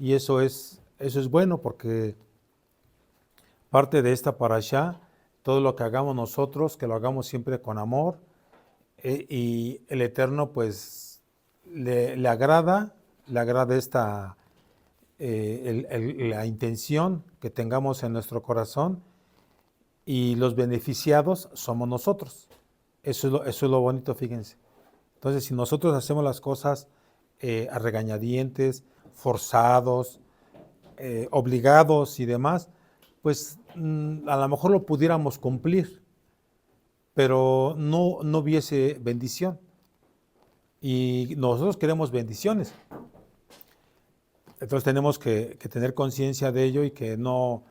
Y eso es bueno porque parte de esta parashá, todo lo que hagamos nosotros, que lo hagamos siempre con amor, y el Eterno pues le agrada la intención que tengamos en nuestro corazón, y los beneficiados somos nosotros. Eso es lo bonito, fíjense. Entonces, si nosotros hacemos las cosas a regañadientes, forzados, obligados y demás, pues a lo mejor lo pudiéramos cumplir, pero no hubiese bendición. Y nosotros queremos bendiciones. Entonces tenemos que tener conciencia de ello, y que no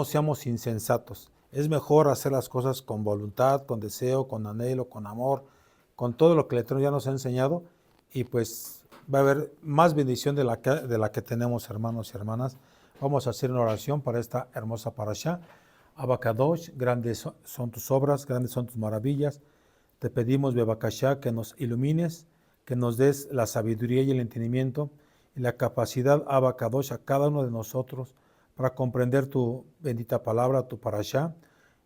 seamos insensatos. Es mejor hacer las cosas con voluntad, con deseo, con anhelo, con amor, con todo lo que el Eterno ya nos ha enseñado, y pues va a haber más bendición de la que tenemos, hermanos y hermanas. Vamos a hacer una oración para esta hermosa parashá. Abacadosh, grandes son tus obras, grandes son tus maravillas. Te pedimos, Bebakashá, que nos ilumines, que nos des la sabiduría y el entendimiento y la capacidad, Abacadosh, a cada uno de nosotros para comprender tu bendita palabra, tu parashá,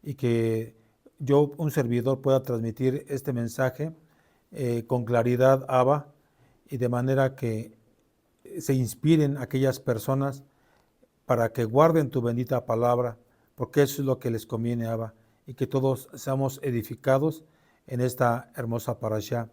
y que yo, un servidor, pueda transmitir este mensaje con claridad, Abba, y de manera que se inspiren aquellas personas para que guarden tu bendita palabra, porque eso es lo que les conviene, Abba, y que todos seamos edificados en esta hermosa parashá.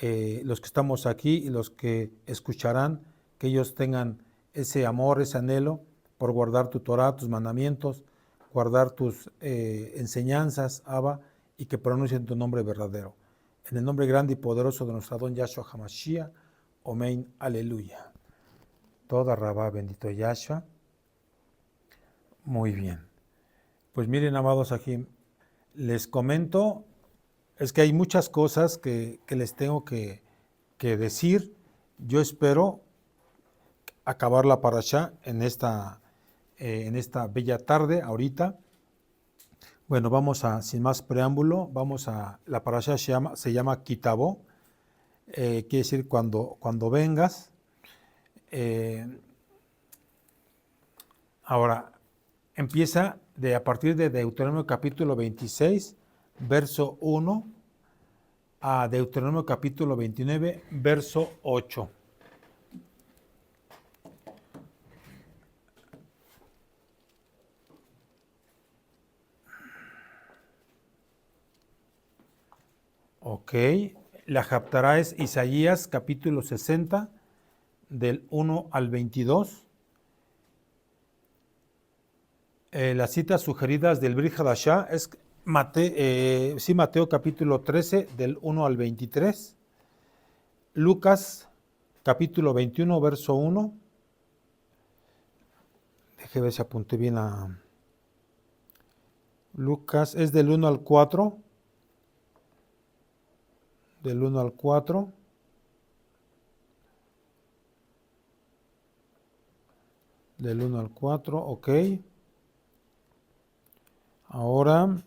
Los que estamos aquí y los que escucharán, que ellos tengan ese amor, ese anhelo por guardar tu Torah, tus mandamientos, guardar tus enseñanzas, Abba, y que pronuncien tu nombre verdadero. En el nombre grande y poderoso de nuestro Adón Yahshua HaMashiach, Omein, aleluya. Toda Rabá, bendito Yahshua. Muy bien. Pues miren, amados, aquí les comento, es que hay muchas cosas que les tengo que decir. Yo espero acabar la parashá en esta bella tarde, ahorita. Bueno, sin más preámbulo, la parashá se llama Kitabó, quiere decir cuando vengas. Ahora, empieza a partir de Deuteronomio capítulo 26, verso 1, a Deuteronomio capítulo 29, verso 8. Ok, la Haftará es Isaías capítulo 60, del 1 al 22. Las citas sugeridas del Brit Hadashah es Mateo capítulo 13, del 1 al 23. Lucas capítulo 21, verso 1. Déjeme ver si apunté bien a Lucas, es del 1 al 4. Del 1 al 4. Del 1 al 4, ok. Ahora,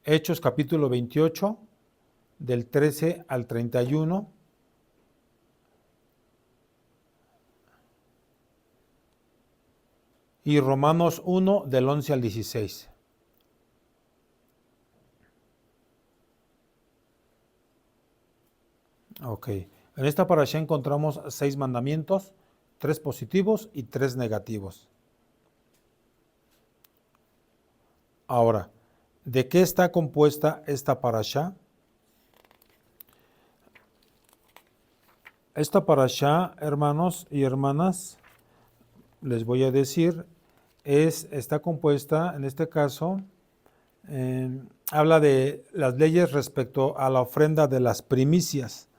Hechos capítulo 28, del 13 al 31. Y Romanos 1, del 11 al 16. Ok. En esta parashá encontramos 6 mandamientos, 3 positivos y 3 negativos. Ahora, ¿de qué está compuesta esta parashá? Esta parashá, hermanos y hermanas, les voy a decir, está compuesta, en este caso, habla de las leyes respecto a la ofrenda de las primicias.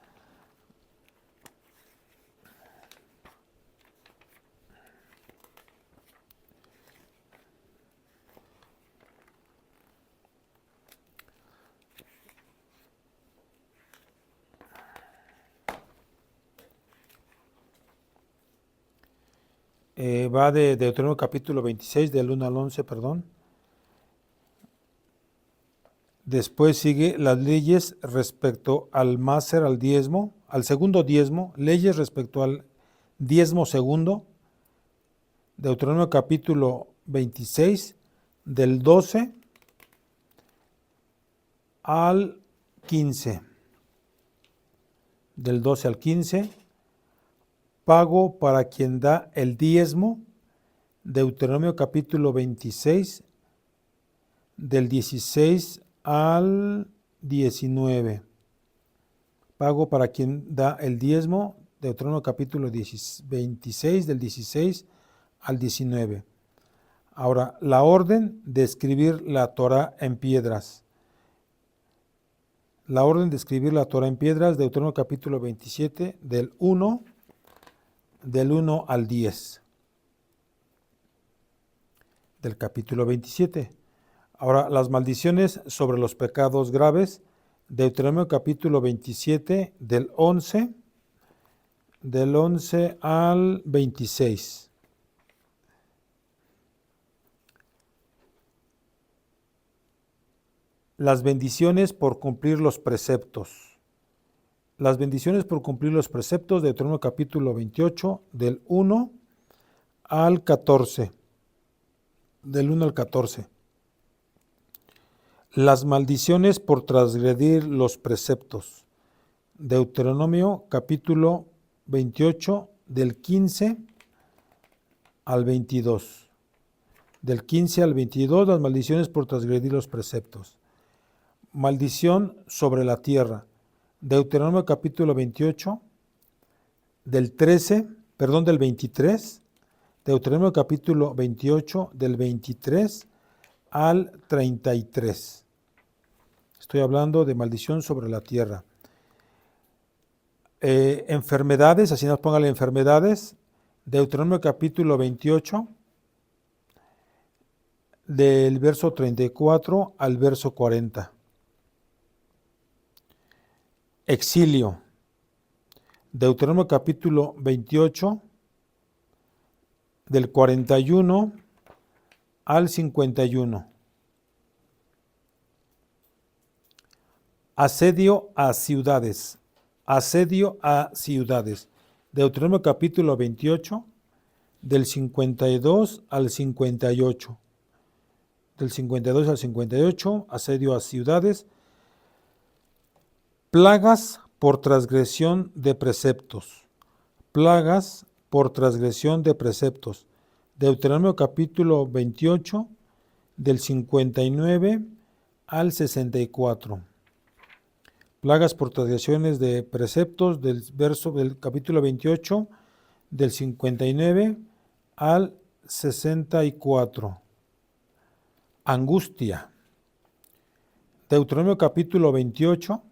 Va de Deuteronomio capítulo 26, del 1 al 11, perdón. Después sigue las leyes respecto al máser, al diezmo, al segundo diezmo, leyes respecto al diezmo segundo, Deuteronomio capítulo 26, del 12 al 15. Del 12 al 15, pago para quien da el diezmo, Deuteronomio capítulo 26, del 16 al 19. Pago para quien da el diezmo, Deuteronomio capítulo 26, del 16 al 19. Ahora, la orden de escribir la Torá en piedras. La orden de escribir la Torá en piedras, Deuteronomio capítulo 27, del 1 al 10. Del capítulo 27. Ahora, las maldiciones sobre los pecados graves, Deuteronomio capítulo 27, del 11 al 26. Las bendiciones por cumplir los preceptos. Las bendiciones por cumplir los preceptos, Deuteronomio capítulo 28, del 1 al 14. Del 1 al 14. Las maldiciones por transgredir los preceptos. Deuteronomio capítulo 28, del 15 al 22. Del 15 al 22, las maldiciones por transgredir los preceptos. Maldición sobre la tierra. Deuteronomio capítulo 28, del 23. Deuteronomio capítulo 28, del 23 al 33. Estoy hablando de maldición sobre la tierra. Enfermedades, así nos póngale enfermedades. Deuteronomio capítulo 28, del verso 34 al verso 40. Exilio. Deuteronomio capítulo 28, del 41 al 51. Asedio a ciudades. Asedio a ciudades. Deuteronomio capítulo 28, del 52 al 58. Del 52 al 58, asedio a ciudades. Plagas por transgresión de preceptos. Plagas por transgresión de preceptos. Deuteronomio capítulo 28, del 59 al 64. Plagas por transgresiones de preceptos del capítulo 28, del 59 al 64. Angustia. Deuteronomio capítulo 28,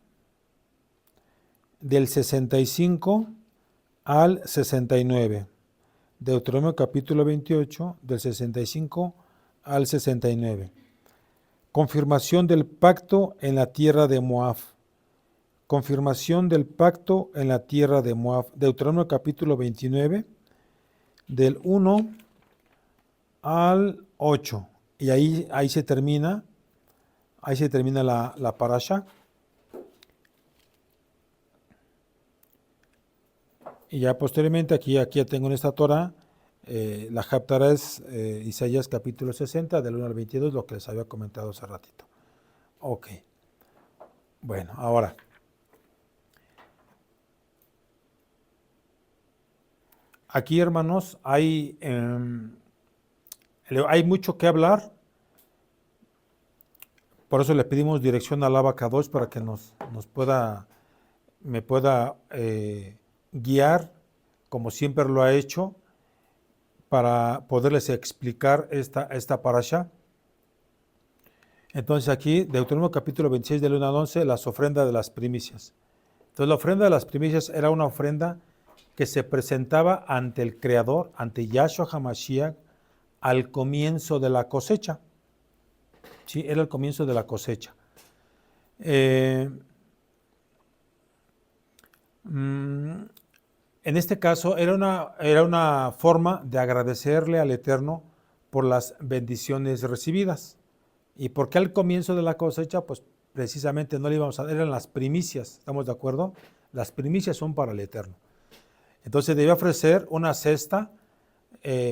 del 65 al 69. Deuteronomio capítulo 28, del 65 al 69. Confirmación del pacto en la tierra de Moab. Confirmación del pacto en la tierra de Moab. Deuteronomio capítulo 29, del 1 al 8. Y ahí se termina la parasha. Y ya posteriormente, aquí ya tengo en esta Torah, la Haftarah es Isaías capítulo 60, del 1 al 22, lo que les había comentado hace ratito. Ok. Bueno, ahora. Aquí, hermanos, hay mucho que hablar. Por eso le pedimos dirección al Abacadosh para que me pueda guiar, como siempre lo ha hecho, para poderles explicar esta parasha. Entonces aquí, Deuteronomio capítulo 26, del 1 al 11, las ofrendas de las primicias. Entonces la ofrenda de las primicias era una ofrenda que se presentaba ante el Creador, ante Yahshua HaMashiach, al comienzo de la cosecha. Sí, era el comienzo de la cosecha. En este caso era una forma de agradecerle al Eterno por las bendiciones recibidas. ¿Y por qué al comienzo de la cosecha? Pues precisamente no le íbamos a dar, eran las primicias, ¿estamos de acuerdo? Las primicias son para el Eterno. Entonces debía ofrecer una cesta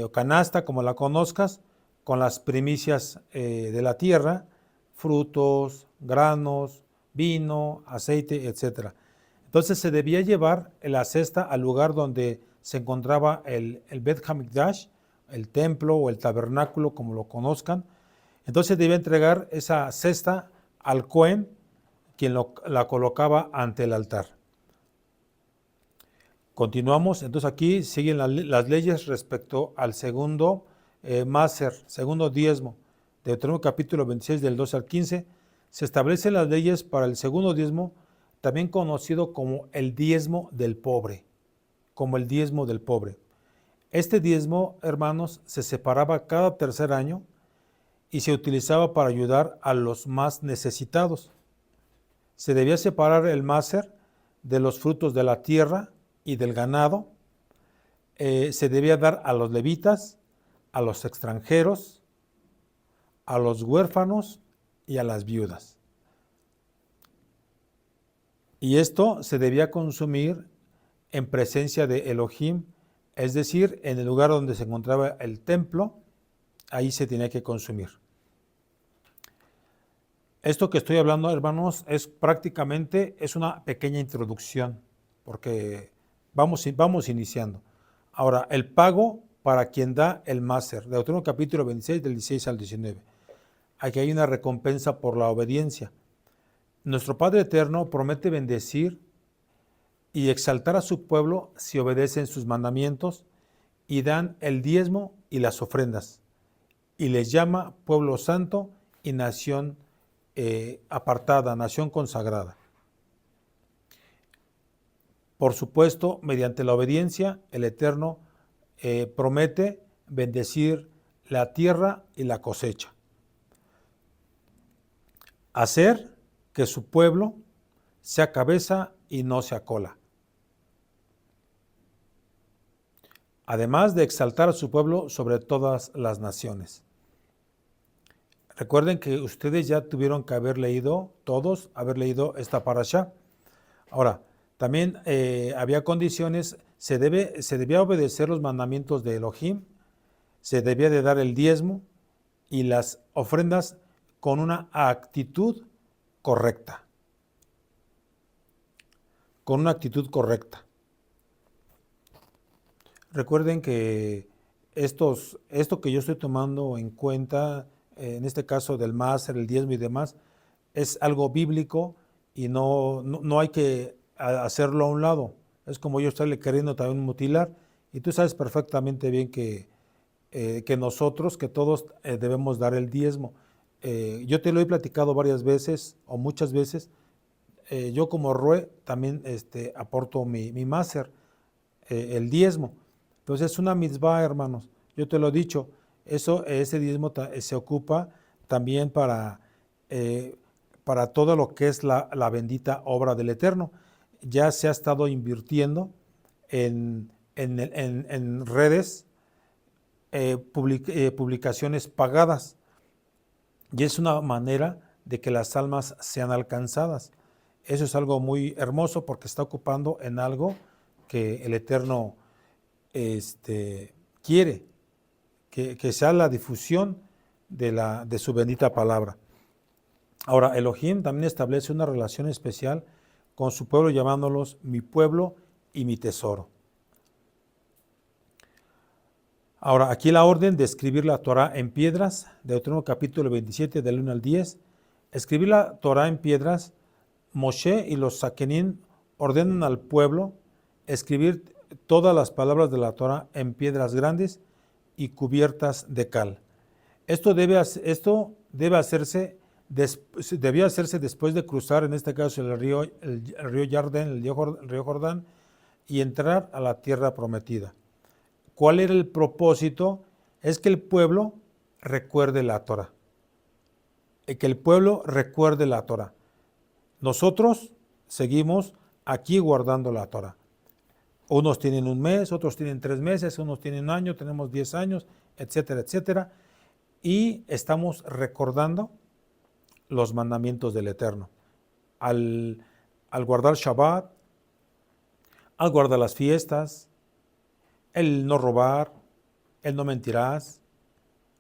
o canasta, como la conozcas, con las primicias de la tierra, frutos, granos, vino, aceite, etc. Entonces se debía llevar la cesta al lugar donde se encontraba el Bet Hamikdash, el templo o el tabernáculo, como lo conozcan. Entonces debía entregar esa cesta al Cohen, quien la colocaba ante el altar. Continuamos, entonces aquí siguen las leyes respecto al segundo máser, segundo diezmo. De Deuteronomio capítulo 26 del 12 al 15, se establecen las leyes para el segundo diezmo, también conocido como el diezmo del pobre, como el diezmo del pobre. Este diezmo, hermanos, se separaba cada tercer año y se utilizaba para ayudar a los más necesitados. Se debía separar el máser de los frutos de la tierra y del ganado. Se debía dar a los levitas, a los extranjeros, a los huérfanos y a las viudas. Y esto se debía consumir en presencia de Elohim, es decir, en el lugar donde se encontraba el templo, ahí se tenía que consumir. Esto que estoy hablando, hermanos, es prácticamente una pequeña introducción, porque vamos iniciando. Ahora, el pago para quien da el máser. Deuteronomio capítulo 26, del 16 al 19. Aquí hay una recompensa por la obediencia. Nuestro Padre Eterno promete bendecir y exaltar a su pueblo si obedecen sus mandamientos y dan el diezmo y las ofrendas. Y les llama pueblo santo y nación apartada, nación consagrada. Por supuesto, mediante la obediencia, el Eterno promete bendecir la tierra y la cosecha. Hacer que su pueblo sea cabeza y no sea cola. Además de exaltar a su pueblo sobre todas las naciones. Recuerden que ustedes ya tuvieron que haber leído esta parashá. Ahora, también había condiciones, se debía obedecer los mandamientos de Elohim, se debía de dar el diezmo y las ofrendas con una actitud correcta. Con una actitud correcta. Recuerden que esto que yo estoy tomando en cuenta, en este caso del máser, el diezmo y demás, es algo bíblico y no hay que hacerlo a un lado. Es como yo estarle queriendo también mutilar, y tú sabes perfectamente bien que nosotros, que todos debemos dar el diezmo. Yo te lo he platicado varias veces o muchas veces. Yo como Rue también aporto mi máser, el diezmo. Entonces es una mitzvah, hermanos. Yo te lo he dicho, ese diezmo se ocupa también para todo lo que es la bendita obra del Eterno. Ya se ha estado invirtiendo en redes, publicaciones pagadas, y es una manera de que las almas sean alcanzadas. Eso es algo muy hermoso porque está ocupando en algo que el Eterno quiere, que sea la difusión de su bendita palabra. Ahora, Elohim también establece una relación especial con su pueblo, llamándolos mi pueblo y mi tesoro. Ahora, aquí la orden de escribir la Torah en piedras, Deuteronomio capítulo 27, del 1 al 10. Escribir la Torah en piedras, Moshe y los Sakenim ordenan al pueblo escribir todas las palabras de la Torah en piedras grandes y cubiertas de cal. Esto debía hacerse después de cruzar, en este caso, el río Jordán, y entrar a la tierra prometida. ¿Cuál era el propósito? Es que el pueblo recuerde la Torah. Que el pueblo recuerde la Torah. Nosotros seguimos aquí guardando la Torah. Unos tienen un mes, otros tienen 3 meses, unos tienen un año, tenemos 10 años, etcétera, etcétera. Y estamos recordando los mandamientos del Eterno. Al guardar Shabbat, al guardar las fiestas, el no robar, el no mentirás,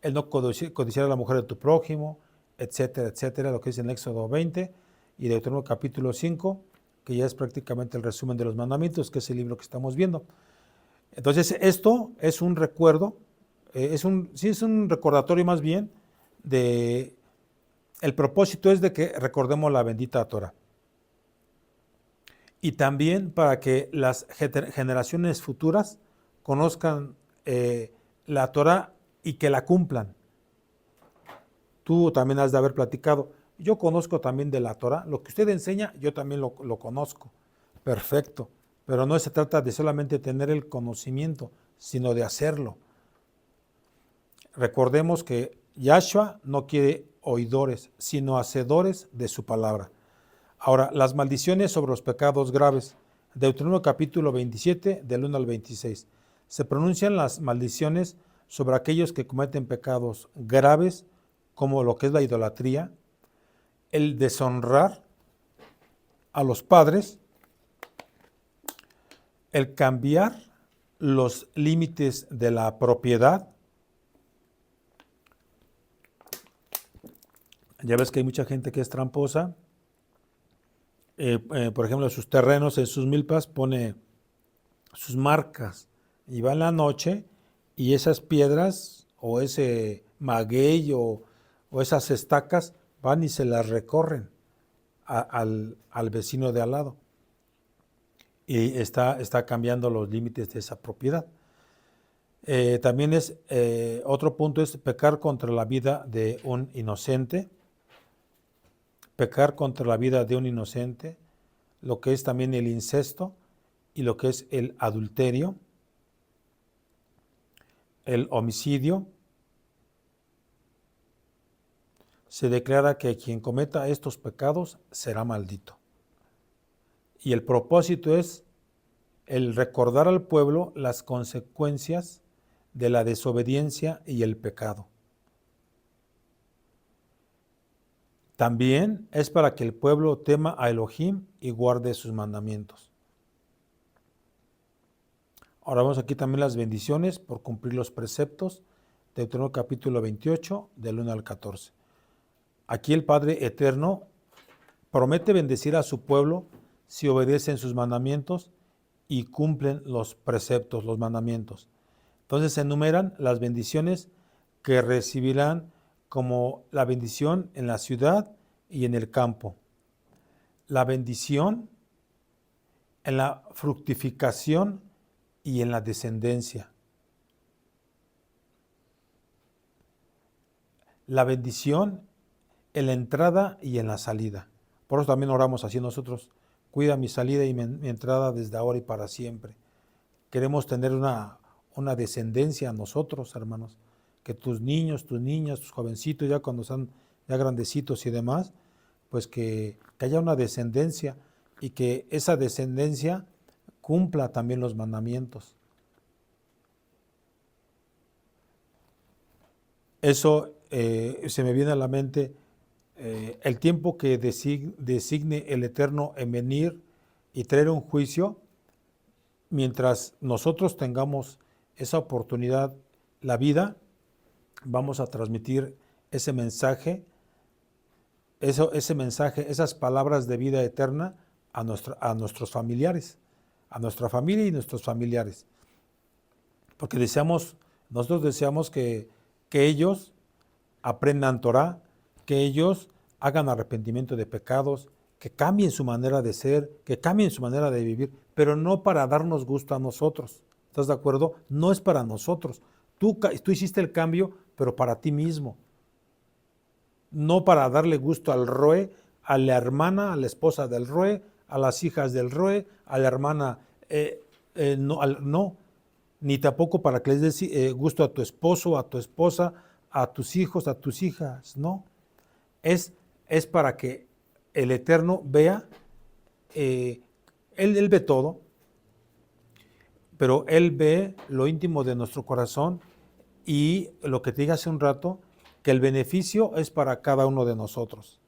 el no codiciar a la mujer de tu prójimo, etcétera, etcétera, lo que dice en Éxodo 20 y Deuteronomio capítulo 5, que ya es prácticamente el resumen de los mandamientos, que es el libro que estamos viendo. Entonces, esto es un recuerdo, es un recordatorio más bien de, el propósito es de que recordemos la bendita Torah. Y también para que las generaciones futuras conozcan la Torah y que la cumplan. Tú también has de haber platicado. Yo conozco también de la Torah. Lo que usted enseña, yo también lo conozco. Perfecto. Pero no se trata de solamente tener el conocimiento, sino de hacerlo. Recordemos que Yahshua no quiere oidores, sino hacedores de su palabra. Ahora, las maldiciones sobre los pecados graves. Deuteronomio capítulo 27, del 1 al 26. Se pronuncian las maldiciones sobre aquellos que cometen pecados graves, como lo que es la idolatría, el deshonrar a los padres, el cambiar los límites de la propiedad. Ya ves que hay mucha gente que es tramposa. Por ejemplo, en sus terrenos, en sus milpas, pone sus marcas y va en la noche y esas piedras o ese maguey o esas estacas van y se las recorren al vecino de al lado y está cambiando los límites de esa propiedad. También otro punto es pecar contra la vida de un inocente. Pecar contra la vida de un inocente, lo que es también el incesto y lo que es el adulterio, el homicidio. Se declara que quien cometa estos pecados será maldito. Y el propósito es el recordar al pueblo las consecuencias de la desobediencia y el pecado. También es para que el pueblo tema a Elohim y guarde sus mandamientos. Ahora vemos aquí también las bendiciones por cumplir los preceptos. Deuteronomio capítulo 28, del 1 al 14. Aquí el Padre Eterno promete bendecir a su pueblo si obedecen sus mandamientos y cumplen los preceptos, los mandamientos. Entonces se enumeran las bendiciones que recibirán, como la bendición en la ciudad y en el campo, la bendición en la fructificación y en la descendencia, la bendición en la entrada y en la salida. Por eso también oramos así nosotros: cuida mi salida y mi entrada desde ahora y para siempre. Queremos tener una descendencia nosotros, hermanos, que tus niños, tus niñas, tus jovencitos, ya cuando sean ya grandecitos y demás, pues que haya una descendencia y que esa descendencia cumpla también los mandamientos. Eso se me viene a la mente, el tiempo que designe el Eterno en venir y traer un juicio. Mientras nosotros tengamos esa oportunidad, la vida, vamos a transmitir ese mensaje, esas palabras de vida eterna a nuestros familiares, a nuestra familia y nuestros familiares. Porque nosotros deseamos que ellos aprendan Torah, que ellos hagan arrepentimiento de pecados, que cambien su manera de ser, que cambien su manera de vivir, pero no para darnos gusto a nosotros. ¿Estás de acuerdo? No es para nosotros. Tú hiciste el cambio, pero para ti mismo. No para darle gusto al roe, a la hermana, a la esposa del roe, a las hijas del roe, a la hermana, no, ni tampoco para que les des gusto a tu esposo, a tu esposa, a tus hijos, a tus hijas, no. Es para que el Eterno vea, Él ve todo, pero Él ve lo íntimo de nuestro corazón, y lo que te dije hace un rato, que el beneficio es para cada uno de nosotros.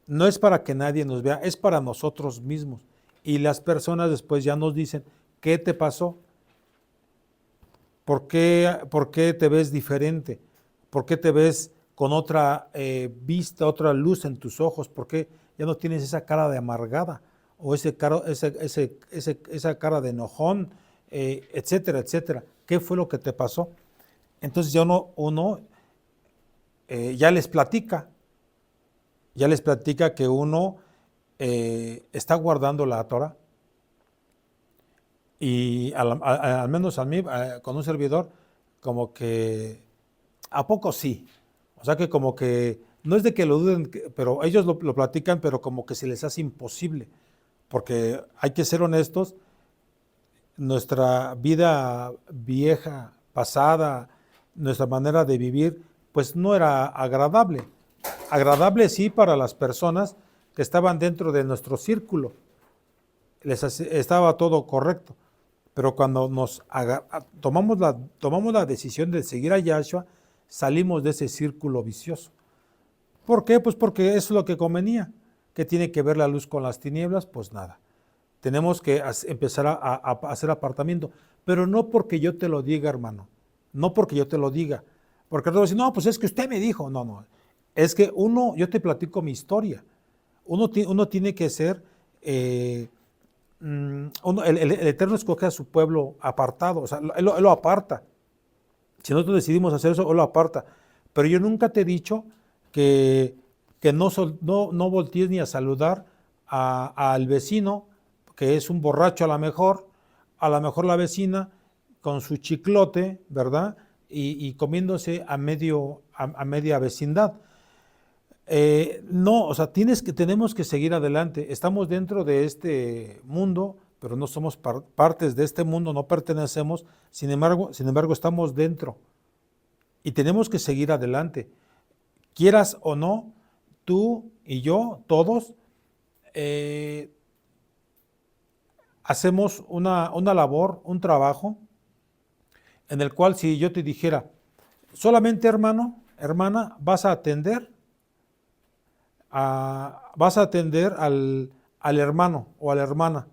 no es para que nadie nos vea, es para nosotros mismos. Y las personas después ya nos dicen, ¿qué te pasó? ¿Por qué te ves diferente? ¿Por qué te ves con otra vista, otra luz en tus ojos? ¿Por qué ya no tienes esa cara de amargada o esa cara de enojón, etcétera, etcétera? ¿Qué fue lo que te pasó? Entonces ya uno ya les platica que uno está guardando la Torah. Y al menos a mí, con un servidor, como que, ¿a poco sí? O sea que como que, no es de que lo duden, pero ellos lo platican, pero como que se les hace imposible. Porque hay que ser honestos, nuestra vida vieja, pasada, nuestra manera de vivir, pues no era agradable. Agradable sí para las personas que estaban dentro de nuestro círculo. Estaba todo correcto. Pero cuando tomamos la decisión de seguir a Yahshua, salimos de ese círculo vicioso. ¿Por qué? Pues porque eso es lo que convenía. ¿Qué tiene que ver la luz con las tinieblas? Pues nada. Tenemos que empezar a hacer apartamiento. Pero no porque yo te lo diga, hermano. No porque yo te lo diga. Porque otros dicen, no, pues es que usted me dijo. No, no. Es que yo te platico mi historia. Uno tiene que ser... el Eterno escoge a su pueblo apartado, o sea, él lo aparta. Si nosotros decidimos hacer eso, él lo aparta. Pero yo nunca te he dicho que no voltees ni a saludar al vecino, que es un borracho a lo mejor la vecina con su chiclote, ¿verdad? Y comiéndose a media vecindad. No, o sea, tenemos que seguir adelante. Estamos dentro de este mundo, pero no somos partes de este mundo, no pertenecemos. Sin embargo, estamos dentro y tenemos que seguir adelante. Quieras o no, tú y yo, todos, hacemos una labor, un trabajo, en el cual si yo te dijera, solamente hermano, hermana, vas a atender al hermano o a la hermana.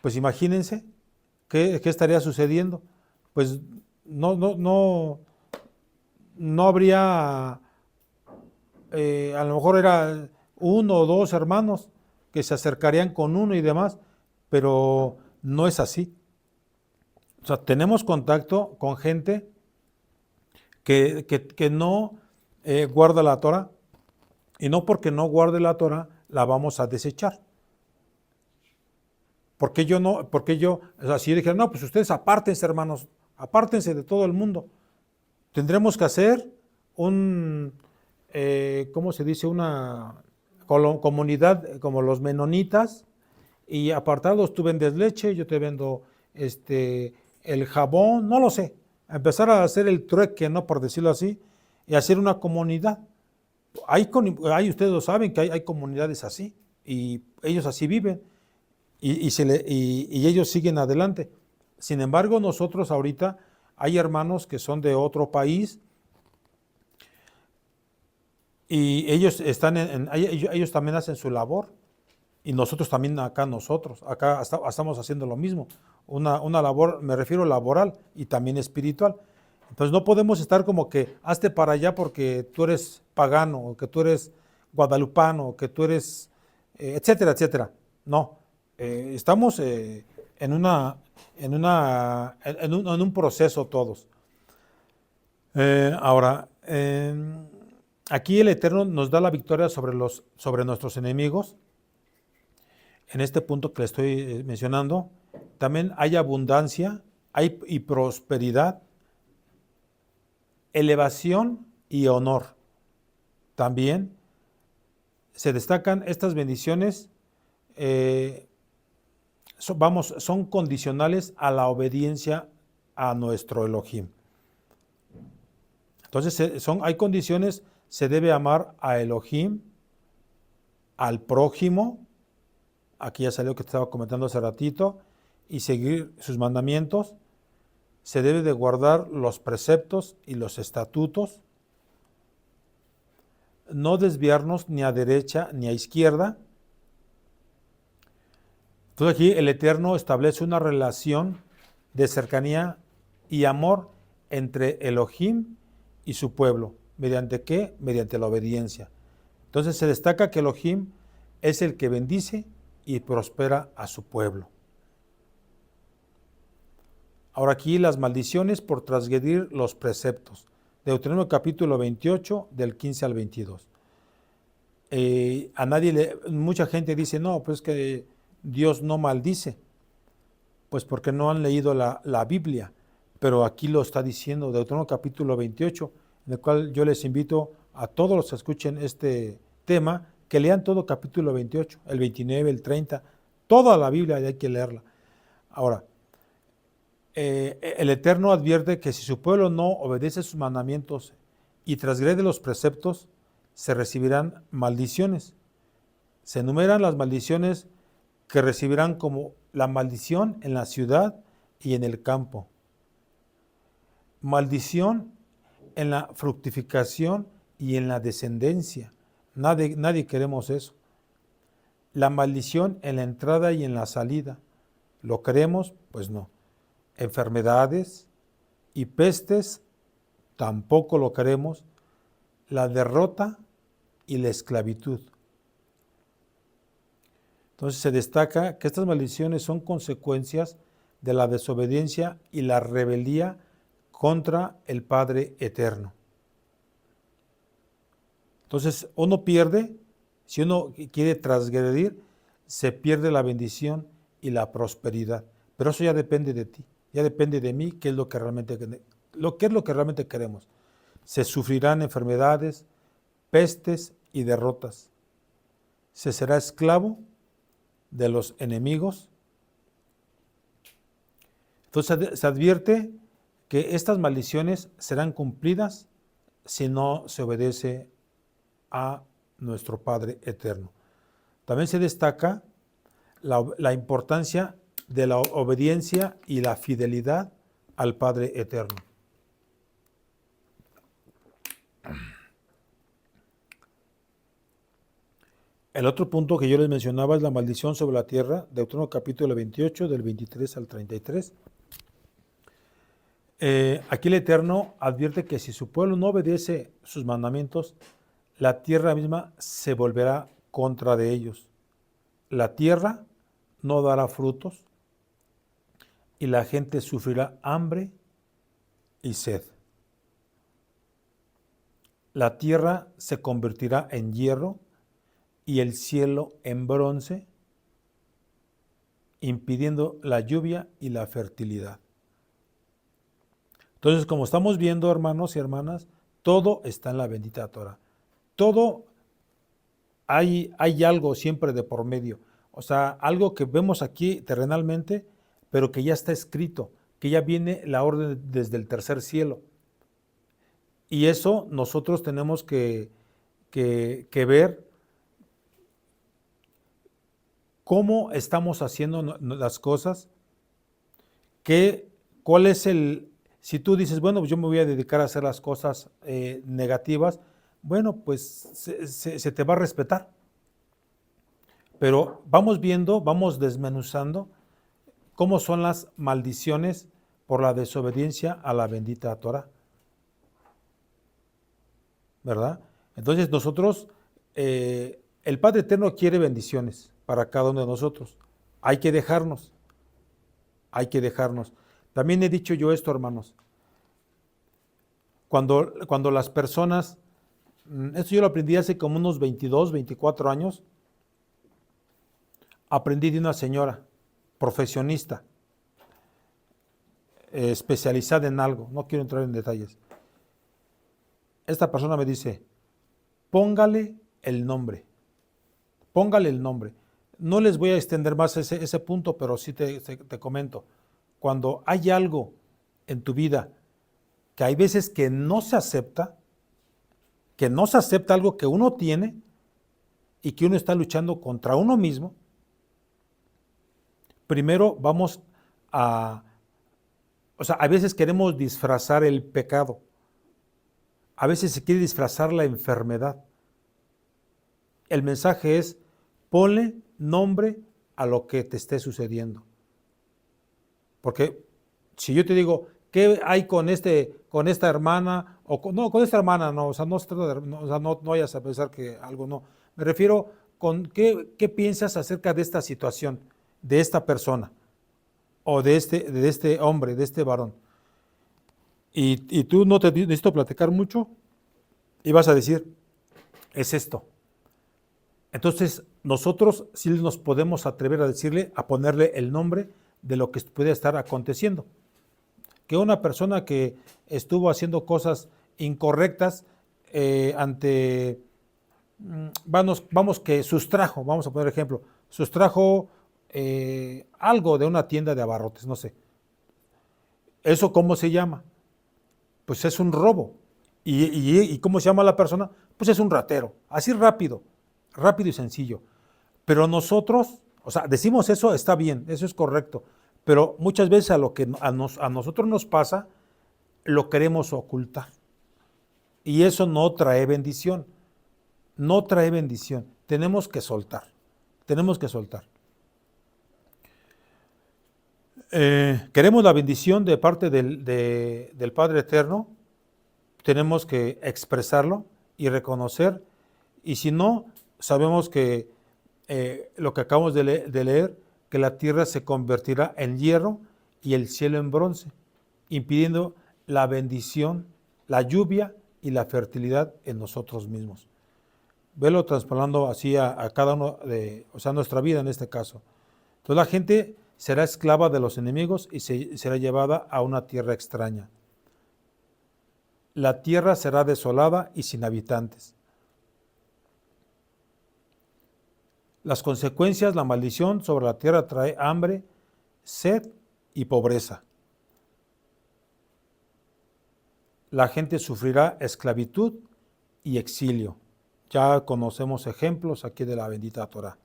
Pues imagínense qué estaría sucediendo. Pues no habría, a lo mejor era uno o dos hermanos que se acercarían con uno y demás, pero no es así. O sea, tenemos contacto con gente que no guarda la Torah. Y no porque no guarde la Torah, la vamos a desechar. O sea, si yo dijera, no, pues ustedes apártense, hermanos, apártense de todo el mundo. Tendremos que hacer ¿cómo se dice? Una comunidad como los menonitas, y apartados, tú vendes leche, yo te vendo el jabón, no lo sé. Empezar a hacer el trueque, ¿no? Por decirlo así, y hacer una comunidad. Ustedes lo saben que hay comunidades así y ellos así viven y ellos siguen adelante. Sin embargo, nosotros ahorita hay hermanos que son de otro país y ellos ellos también hacen su labor y nosotros también acá estamos haciendo lo mismo. Una labor, me refiero laboral y también espiritual. Entonces no podemos estar como que hazte para allá porque tú eres pagano, o que tú eres guadalupano, o que tú eres, etcétera, etcétera. No, estamos en un proceso todos. Ahora, aquí el Eterno nos da la victoria sobre nuestros enemigos. En este punto que le estoy mencionando, también hay abundancia, y prosperidad, elevación y honor. También se destacan estas bendiciones, son condicionales a la obediencia a nuestro Elohim. Entonces hay condiciones, se debe amar a Elohim, al prójimo, aquí ya salió que estaba comentando hace ratito, y seguir sus mandamientos. Se debe de guardar los preceptos y los estatutos. no desviarnos ni a derecha ni a izquierda. Entonces aquí el Eterno establece una relación de cercanía y amor entre Elohim y su pueblo. ¿Mediante qué? Mediante la obediencia. Entonces se destaca que Elohim es el que bendice y prospera a su pueblo. Ahora aquí las maldiciones por transgredir los preceptos. Deuteronomio capítulo 28, del 15 al 22. Mucha gente dice, no, pues que Dios no maldice, pues porque no han leído la Biblia, pero aquí lo está diciendo Deuteronomio capítulo 28, en el cual yo les invito a todos los que escuchen este tema, que lean todo capítulo 28, el 29, el 30, toda la Biblia hay que leerla. Ahora, el Eterno advierte que si su pueblo no obedece sus mandamientos y transgrede los preceptos, se recibirán maldiciones. Se enumeran las maldiciones que recibirán como la maldición en la ciudad y en el campo. Maldición en la fructificación y en la descendencia. Nadie queremos eso. La maldición en la entrada y en la salida. ¿Lo queremos? Pues no. Enfermedades y pestes, tampoco lo queremos. La derrota y la esclavitud. Entonces se destaca que estas maldiciones son consecuencias de la desobediencia y la rebeldía contra el Padre Eterno. Entonces uno pierde, si uno quiere transgredir, se pierde la bendición y la prosperidad. Pero eso ya depende de ti, ya depende de mí, qué es lo que realmente queremos. Se sufrirán enfermedades, pestes y derrotas. Se será esclavo de los enemigos. Entonces se advierte que estas maldiciones serán cumplidas si no se obedece a nuestro Padre Eterno. También se destaca la importancia de la obediencia y la fidelidad al Padre Eterno. El otro punto que yo les mencionaba es la maldición sobre la tierra, Deuteronomio capítulo 28, del 23 al 33. Aquí el Eterno advierte que si su pueblo no obedece sus mandamientos, la tierra misma se volverá contra de ellos. La tierra no dará frutos y la gente sufrirá hambre y sed. La tierra se convertirá en hierro y el cielo en bronce, impidiendo la lluvia y la fertilidad. Entonces, como estamos viendo, hermanos y hermanas, todo está en la bendita Torah. Todo hay algo siempre de por medio. O sea, algo que vemos aquí terrenalmente, pero que ya está escrito, que ya viene la orden desde el tercer cielo. Y eso nosotros tenemos que ver cómo estamos haciendo las cosas, cuál es si tú dices, bueno, pues yo me voy a dedicar a hacer las cosas negativas, bueno, pues se te va a respetar. Pero vamos viendo, vamos desmenuzando cómo son las maldiciones por la desobediencia a la bendita Torah. ¿Verdad? Entonces nosotros, el Padre Eterno quiere bendiciones para cada uno de nosotros. Hay que dejarnos. También he dicho yo esto, hermanos. Cuando las personas, esto yo lo aprendí hace como unos 22, 24 años, aprendí de una señora profesionista, especializada en algo, no quiero entrar en detalles. Esta persona me dice, póngale el nombre. No les voy a extender más ese punto, pero sí te comento. Cuando hay algo en tu vida que hay veces que no se acepta algo que uno tiene y que uno está luchando contra uno mismo, primero vamos a veces queremos disfrazar el pecado. A veces se quiere disfrazar la enfermedad. El mensaje es, ponle nombre a lo que te esté sucediendo. Porque si yo te digo, ¿qué hay con esta hermana? No, con esta hermana no, o sea, no se trata no, o sea, no vayas a pensar que algo no. Me refiero con qué piensas acerca de esta situación, de esta persona, o de este hombre, de este varón. Y tú no te necesito platicar mucho y vas a decir, es esto. Entonces, nosotros sí nos podemos atrever a decirle, a ponerle el nombre de lo que puede estar aconteciendo. Que una persona que estuvo haciendo cosas incorrectas vamos que sustrajo, vamos a poner ejemplo, sustrajo algo de una tienda de abarrotes, no sé. ¿Eso cómo se llama? Pues es un robo. ¿Y cómo se llama la persona? Pues es un ratero. Así rápido, rápido y sencillo. Pero nosotros, o sea, decimos eso, está bien, eso es correcto. Pero muchas veces a lo que a nosotros nos pasa, lo queremos ocultar. Y eso no trae bendición. No trae bendición. Tenemos que soltar. Tenemos que soltar. Queremos la bendición de parte del Padre Eterno. Tenemos que expresarlo y reconocer. Y si no, sabemos que lo que acabamos de leer, que la tierra se convertirá en hierro y el cielo en bronce, impidiendo la bendición, la lluvia y la fertilidad en nosotros mismos. Velo traspolando así a cada uno o sea, nuestra vida en este caso. Entonces la gente será esclava de los enemigos y será llevada a una tierra extraña. La tierra será desolada y sin habitantes. Las consecuencias, la maldición sobre la tierra trae hambre, sed y pobreza. La gente sufrirá esclavitud y exilio. Ya conocemos ejemplos aquí de la bendita Torá.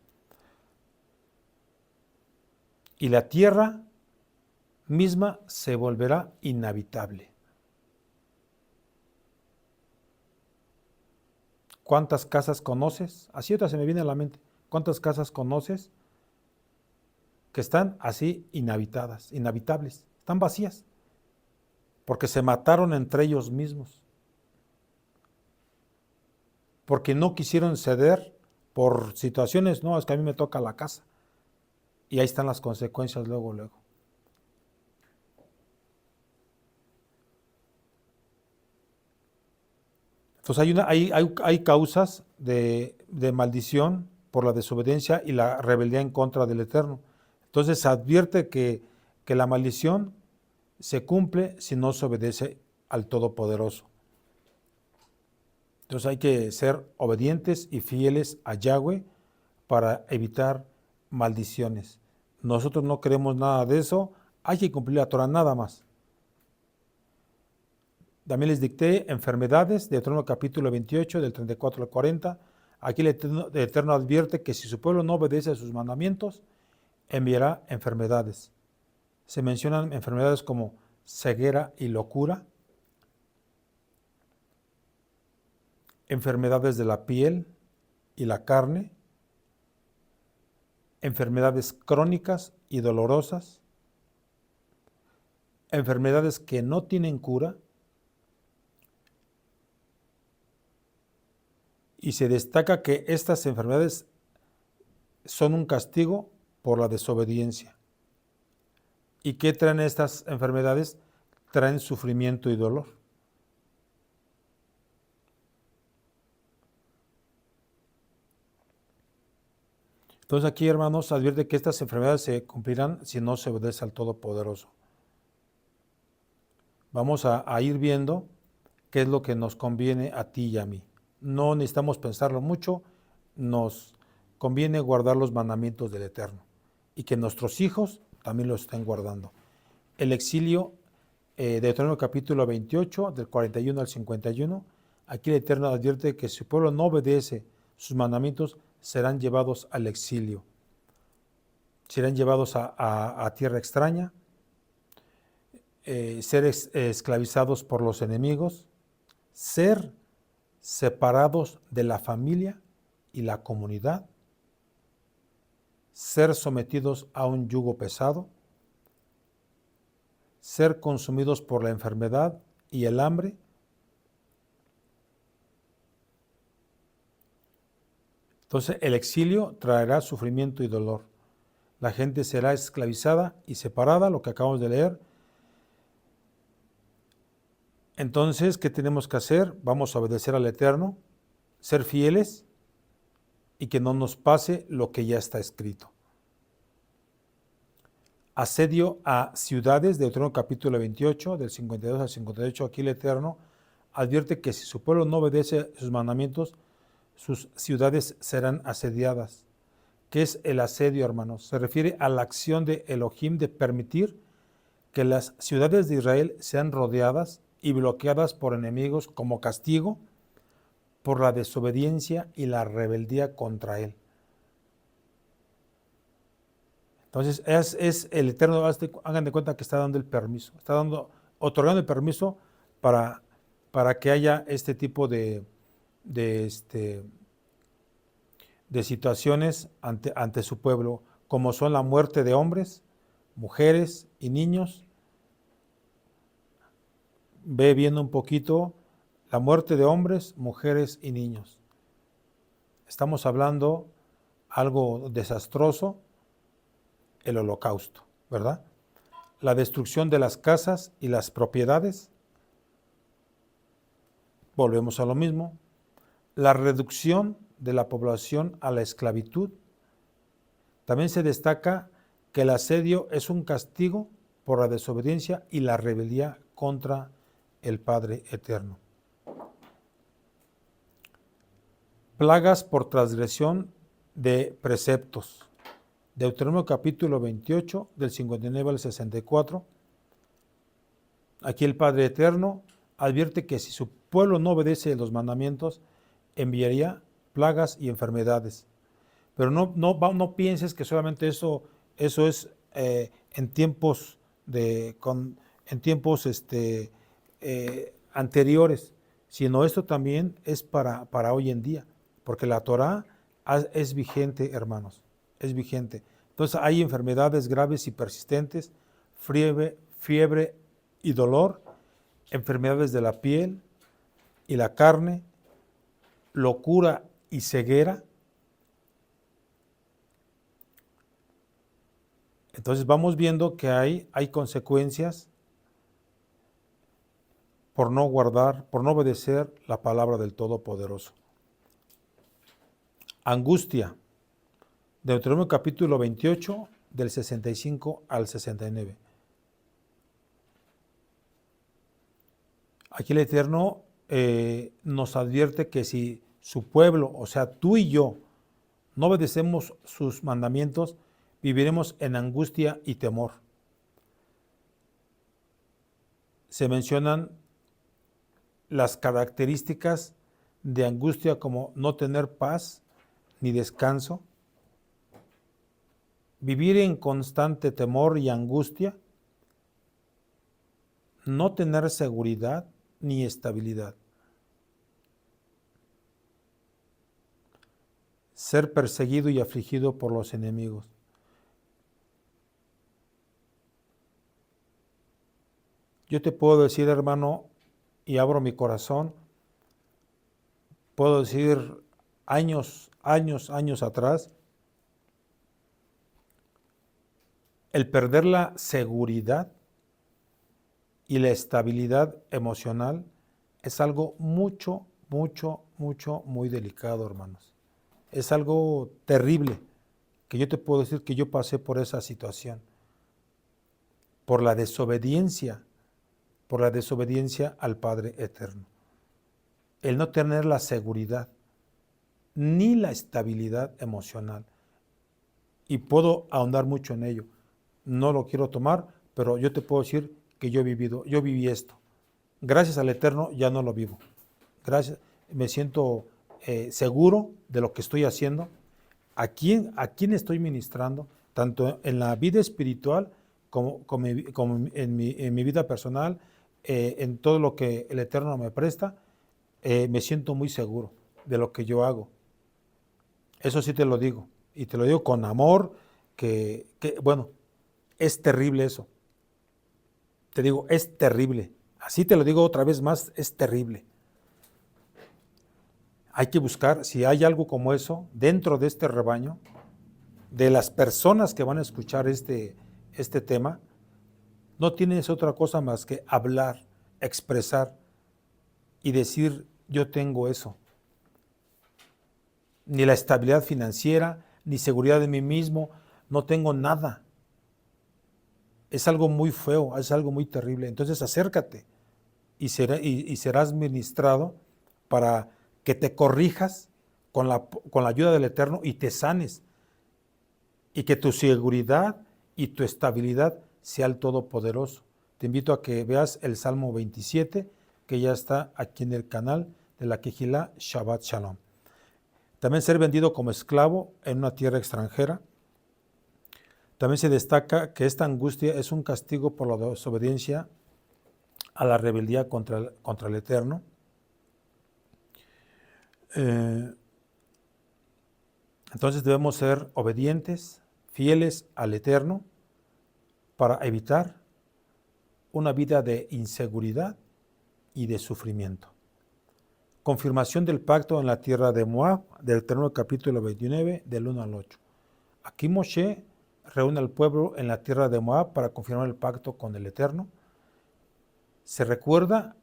Y la tierra misma se volverá inhabitable. ¿Cuántas casas conoces? Así otra se me viene a la mente. ¿Cuántas casas conoces que están así inhabitadas, inhabitables? Están vacías. Porque se mataron entre ellos mismos. Porque no quisieron ceder por situaciones, no, es que a mí me toca la casa. Y ahí están las consecuencias luego. Entonces hay causas de maldición por la desobediencia y la rebeldía en contra del Eterno. Entonces se advierte que la maldición se cumple si no se obedece al Todopoderoso. Entonces hay que ser obedientes y fieles a Yahweh para evitar maldiciones. Nosotros no queremos nada de eso, hay que cumplir la Torah nada más. También les dicté enfermedades, de Deuteronomio capítulo 28, del 34 al 40. Aquí el Eterno advierte que si su pueblo no obedece a sus mandamientos, enviará enfermedades. Se mencionan enfermedades como ceguera y locura, enfermedades de la piel y la carne, enfermedades crónicas y dolorosas, enfermedades que no tienen cura, y se destaca que estas enfermedades son un castigo por la desobediencia. ¿Y qué traen estas enfermedades? Traen sufrimiento y dolor. Entonces aquí, hermanos, advierte que estas enfermedades se cumplirán si no se obedece al Todopoderoso. Vamos a ir viendo qué es lo que nos conviene a ti y a mí. No necesitamos pensarlo mucho, nos conviene guardar los mandamientos del Eterno y que nuestros hijos también los estén guardando. El exilio, de Deuteronomio capítulo 28, del 41 al 51, aquí el Eterno advierte que si su pueblo no obedece sus mandamientos, serán llevados al exilio. Serán llevados a tierra extraña, ser esclavizados por los enemigos, ser separados de la familia y la comunidad, ser sometidos a un yugo pesado, ser consumidos por la enfermedad y el hambre, entonces el exilio traerá sufrimiento y dolor. La gente será esclavizada y separada, lo que acabamos de leer. Entonces, ¿qué tenemos que hacer? Vamos a obedecer al Eterno, ser fieles y que no nos pase lo que ya está escrito. Asedio a ciudades, Deuteronomio capítulo 28, del 52 al 58, aquí el Eterno advierte que si su pueblo no obedece sus mandamientos, sus ciudades serán asediadas. ¿Qué es el asedio, hermanos? Se refiere a la acción de Elohim de permitir que las ciudades de Israel sean rodeadas y bloqueadas por enemigos como castigo por la desobediencia y la rebeldía contra él. Entonces es el Eterno, hagan de cuenta que está dando el permiso, otorgando el permiso para que haya este tipo de situaciones ante su pueblo, como son la muerte de hombres, mujeres y niños. Ve viendo un poquito la muerte de hombres, mujeres y niños. Estamos hablando algo desastroso, el holocausto, ¿verdad? La destrucción de las casas y las propiedades. Volvemos a lo mismo. La reducción de la población a la esclavitud. También se destaca que el asedio es un castigo por la desobediencia y la rebeldía contra el Padre Eterno. Plagas por transgresión de preceptos. Deuteronomio capítulo 28, del 59 al 64. Aquí el Padre Eterno advierte que si su pueblo no obedece los mandamientos, enviaría plagas y enfermedades. Pero no pienses que solamente eso es en tiempos anteriores, sino esto también es para hoy en día, porque la Torá es vigente, hermanos, es vigente. Entonces hay enfermedades graves y persistentes, fiebre y dolor, enfermedades de la piel y la carne, locura y ceguera. Entonces vamos viendo que hay consecuencias por no guardar, por no obedecer la palabra del Todopoderoso. Angustia. Deuteronomio capítulo 28, del 65 al 69. Aquí el Eterno nos advierte que si su pueblo, o sea, tú y yo, no obedecemos sus mandamientos, viviremos en angustia y temor. Se mencionan las características de angustia como no tener paz ni descanso, vivir en constante temor y angustia, no tener seguridad ni estabilidad, ser perseguido y afligido por los enemigos. Yo te puedo decir, hermano, y abro mi corazón, puedo decir años atrás, el perder la seguridad y la estabilidad emocional es algo muy delicado, hermanos. Es algo terrible, que yo te puedo decir que yo pasé por esa situación, por la desobediencia al Padre Eterno. El no tener la seguridad ni la estabilidad emocional. Y puedo ahondar mucho en ello. No lo quiero tomar, pero yo te puedo decir que yo viví esto. Gracias al Eterno ya no lo vivo. Gracias, me siento seguro de lo que estoy haciendo, a quién estoy ministrando, tanto en la vida espiritual como en mi vida personal, en todo lo que el Eterno me presta, me siento muy seguro de lo que yo hago. Eso sí te lo digo. Y te lo digo con amor, bueno, es terrible eso. Te digo, es terrible. Así te lo digo otra vez más, es terrible. Hay que buscar, si hay algo como eso, dentro de este rebaño, de las personas que van a escuchar este tema, no tienes otra cosa más que hablar, expresar y decir, yo tengo eso. Ni la estabilidad financiera, ni seguridad de mí mismo, no tengo nada. Es algo muy feo, es algo muy terrible. Entonces acércate y serás ministrado para que te corrijas con la ayuda del Eterno y te sanes. Y que tu seguridad y tu estabilidad sea el Todopoderoso. Te invito a que veas el Salmo 27, que ya está aquí en el canal de la Kehilá Shabbat Shalom. También ser vendido como esclavo en una tierra extranjera. También se destaca que esta angustia es un castigo por la desobediencia a la rebeldía contra el Eterno. Entonces debemos ser obedientes, fieles al Eterno, para evitar una vida de inseguridad y de sufrimiento. Confirmación del pacto en la tierra de Moab, del Deuteronomio capítulo 29, del 1 al 8. Aquí Moshe reúne al pueblo en la tierra de Moab para confirmar el pacto con el Eterno. Se recuerda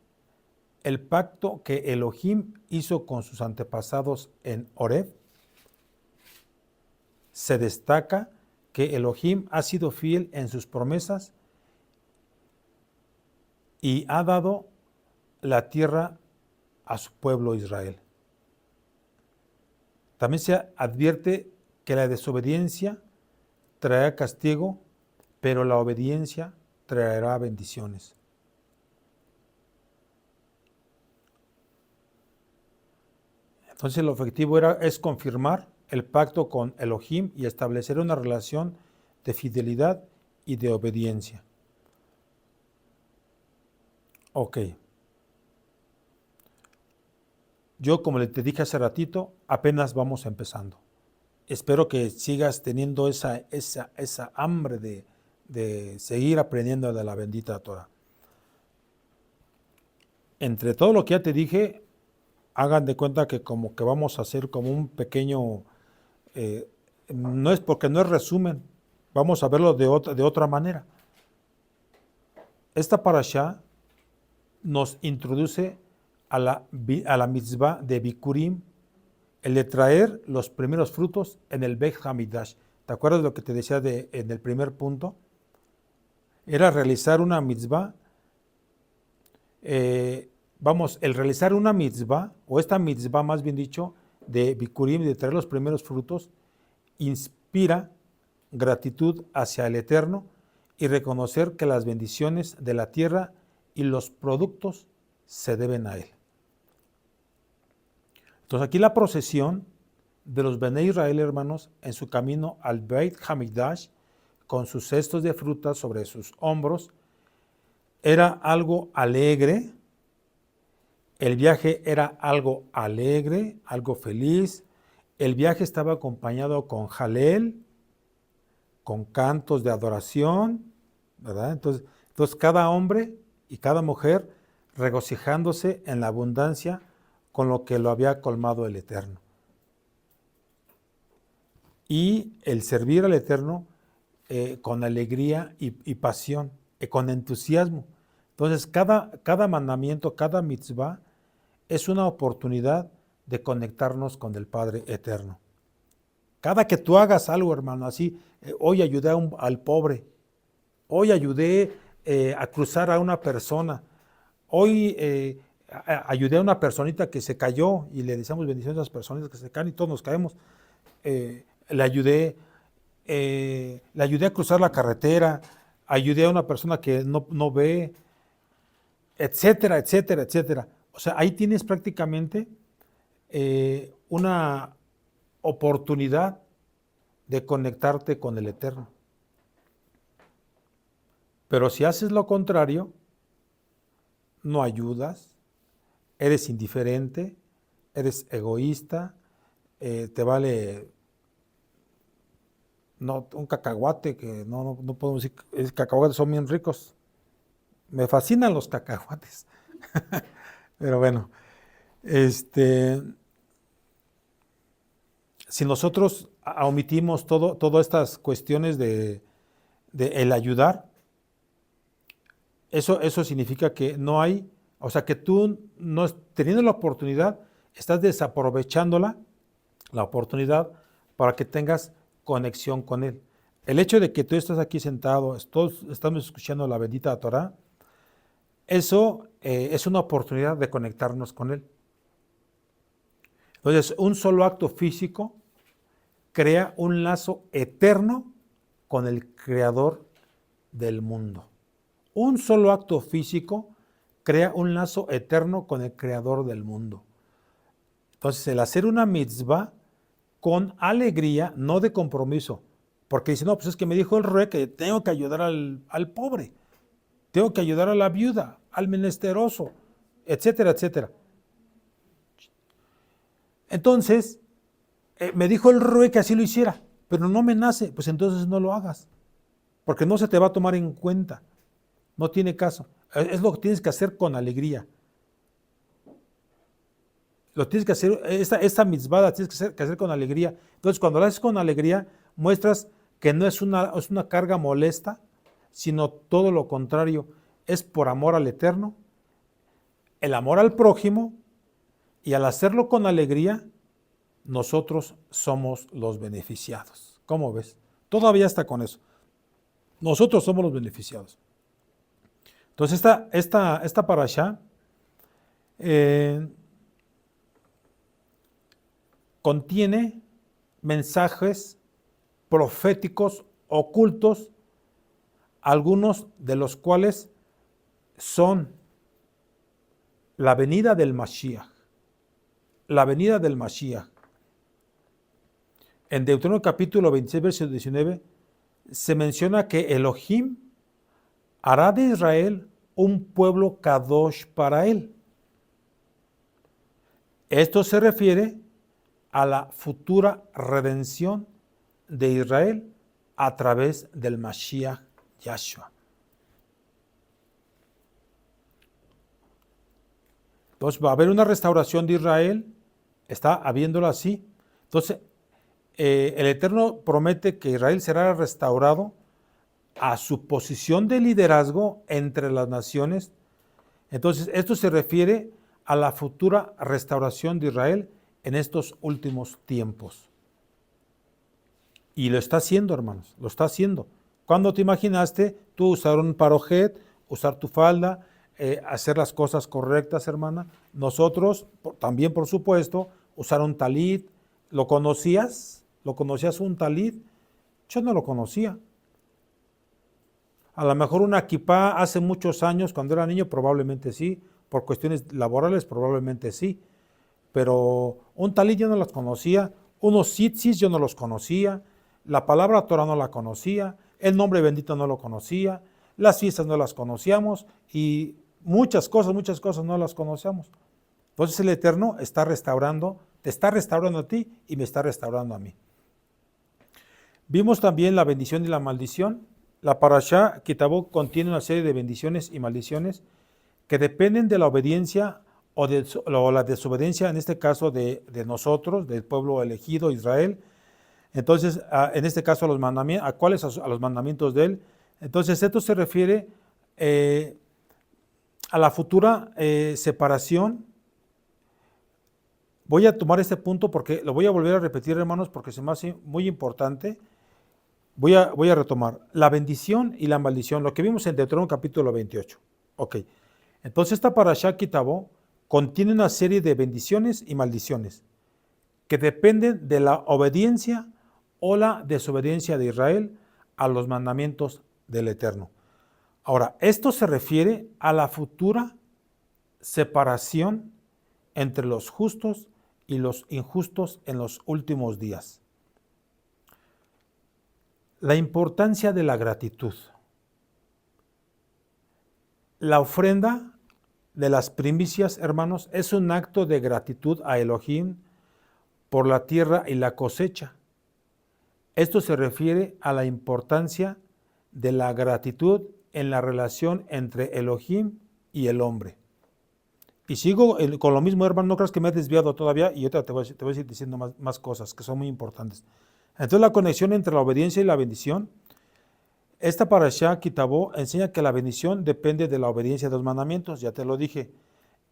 el pacto que Elohim hizo con sus antepasados en Horeb. Se destaca que Elohim ha sido fiel en sus promesas y ha dado la tierra a su pueblo Israel. También se advierte que la desobediencia traerá castigo, pero la obediencia traerá bendiciones. Entonces el objetivo es confirmar el pacto con Elohim y establecer una relación de fidelidad y de obediencia. Ok. Yo, como te dije hace ratito, apenas vamos empezando. Espero que sigas teniendo esa hambre de seguir aprendiendo de la bendita Torah. Entre todo lo que ya te dije, hagan de cuenta que como que vamos a hacer como un pequeño, no es porque no es resumen, vamos a verlo de otra manera. Esta parashá nos introduce a la mitzvah de Bikurim, el de traer los primeros frutos en el Beit Hamidash. ¿Te acuerdas de lo que te decía en el primer punto? Era realizar una mitzvah. El realizar una mitzvah, o esta mitzvah más bien dicho, de Bikurim, de traer los primeros frutos, inspira gratitud hacia el Eterno y reconocer que las bendiciones de la tierra y los productos se deben a Él. Entonces aquí la procesión de los Bnei Israel, hermanos, en su camino al Beit Hamidash, con sus cestos de frutas sobre sus hombros, era algo alegre. El viaje era algo alegre, algo feliz. El viaje estaba acompañado con jalel, con cantos de adoración, ¿verdad? Entonces cada hombre y cada mujer regocijándose en la abundancia con lo que lo había colmado el Eterno. Y el servir al Eterno con alegría y pasión, con entusiasmo. Entonces cada mandamiento, cada mitzvah, es una oportunidad de conectarnos con el Padre Eterno. Cada que tú hagas algo, hermano, así, hoy ayudé al pobre, hoy ayudé a cruzar a una persona, hoy ayudé a una personita que se cayó y le deseamos bendiciones a las personas que se caen y todos nos caemos. Le ayudé a cruzar la carretera, ayudé a una persona que no ve, etcétera, etcétera, etcétera. O sea, ahí tienes prácticamente una oportunidad de conectarte con el Eterno. Pero si haces lo contrario, no ayudas, eres indiferente, eres egoísta, te vale un cacahuate, que no podemos decir, cacahuates son bien ricos. Me fascinan los cacahuates. Pero bueno, si nosotros omitimos todas estas cuestiones de el ayudar, eso significa que no hay, o sea, que tú, no teniendo la oportunidad, estás desaprovechándola, la oportunidad, para que tengas conexión con Él. El hecho de que tú estás aquí sentado, todos estamos escuchando la bendita Torah, eso es una oportunidad de conectarnos con Él. Entonces, un solo acto físico crea un lazo eterno con el Creador del mundo. Un solo acto físico crea un lazo eterno con el Creador del mundo. Entonces, el hacer una mitzvah con alegría, no de compromiso, porque dice, no, pues es que me dijo el rey que tengo que ayudar al pobre, tengo que ayudar a la viuda, al menesteroso, etcétera, etcétera. Entonces, me dijo el rey que así lo hiciera, pero no me nace, pues entonces no lo hagas, porque no se te va a tomar en cuenta, no tiene caso. Es lo que tienes que hacer con alegría. Lo tienes que hacer, esta mitzvah la tienes que hacer con alegría. Entonces, cuando lo haces con alegría, muestras que no es una carga molesta, sino todo lo contrario, es por amor al Eterno, el amor al prójimo, y al hacerlo con alegría, nosotros somos los beneficiados. ¿Cómo ves? Todavía está con eso. Nosotros somos los beneficiados. Entonces, esta parashá contiene mensajes proféticos ocultos, algunos de los cuales son la venida del Mashiach. La venida del Mashiach. En Deuteronomio capítulo 26, verso 19, se menciona que Elohim hará de Israel un pueblo kadosh para él. Esto se refiere a la futura redención de Israel a través del Mashiach Yahshua. Entonces va a haber una restauración de Israel, está habiéndolo así. Entonces, el Eterno promete que Israel será restaurado a su posición de liderazgo entre las naciones. Entonces, esto se refiere a la futura restauración de Israel en estos últimos tiempos. Y lo está haciendo, hermanos, lo está haciendo. ¿Cuándo te imaginaste tú usar un parojet, usar tu falda, hacer las cosas correctas, hermana? Nosotros, también por supuesto, usar un talit. ¿Lo conocías? ¿Lo conocías un talit? Yo no lo conocía. A lo mejor una kipá hace muchos años, cuando era niño, probablemente sí. Por cuestiones laborales, probablemente sí. Pero un talit yo no los conocía. Unos tzitzis yo no los conocía. La palabra Torah no la conocía. El nombre bendito no lo conocía. Las fiestas no las conocíamos. Y muchas cosas no las conocíamos. Entonces el Eterno está restaurando, te está restaurando a ti y me está restaurando a mí. Vimos también la bendición y la maldición. La parashá Kitabó contiene una serie de bendiciones y maldiciones que dependen de la obediencia o la desobediencia, en este caso de nosotros, del pueblo elegido, Israel. Entonces, en este caso a los mandamientos, ¿a cuáles? A los mandamientos de él. Entonces, esto se refiere a la futura separación. Voy a tomar este punto porque lo voy a volver a repetir, hermanos, porque se me hace muy importante. Voy a retomar la bendición y la maldición, lo que vimos en Deuteronomio capítulo 28. Ok, entonces esta parashá Kitabó contiene una serie de bendiciones y maldiciones que dependen de la obediencia o la desobediencia de Israel a los mandamientos del Eterno. Ahora, esto se refiere a la futura separación entre los justos y los injustos en los últimos días. La importancia de la gratitud. La ofrenda de las primicias, hermanos, es un acto de gratitud a Elohim por la tierra y la cosecha. Esto se refiere a la importancia de la gratitud en la relación entre Elohim y el hombre. Y sigo con lo mismo, hermano, no creas que me he desviado todavía y ahorita te voy a ir diciendo más cosas que son muy importantes. Entonces la conexión entre la obediencia y la bendición. Esta parashá Kitabó enseña que la bendición depende de la obediencia de los mandamientos, ya te lo dije.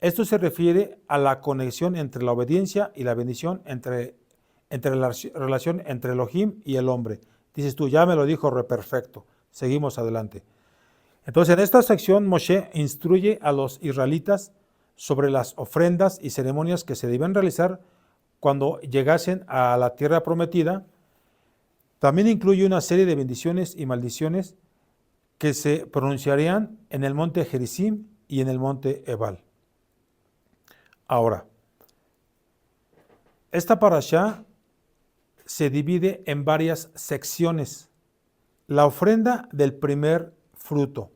Esto se refiere a la conexión entre la obediencia y la bendición, entre la relación entre Elohim y el hombre. Dices tú, ya me lo dijo, perfecto. Seguimos adelante. Entonces, en esta sección, Moshe instruye a los israelitas sobre las ofrendas y ceremonias que se debían realizar cuando llegasen a la tierra prometida. También incluye una serie de bendiciones y maldiciones que se pronunciarían en el monte Gerizim y en el monte Ebal. Ahora, esta parashá se divide en varias secciones. La ofrenda del primer fruto,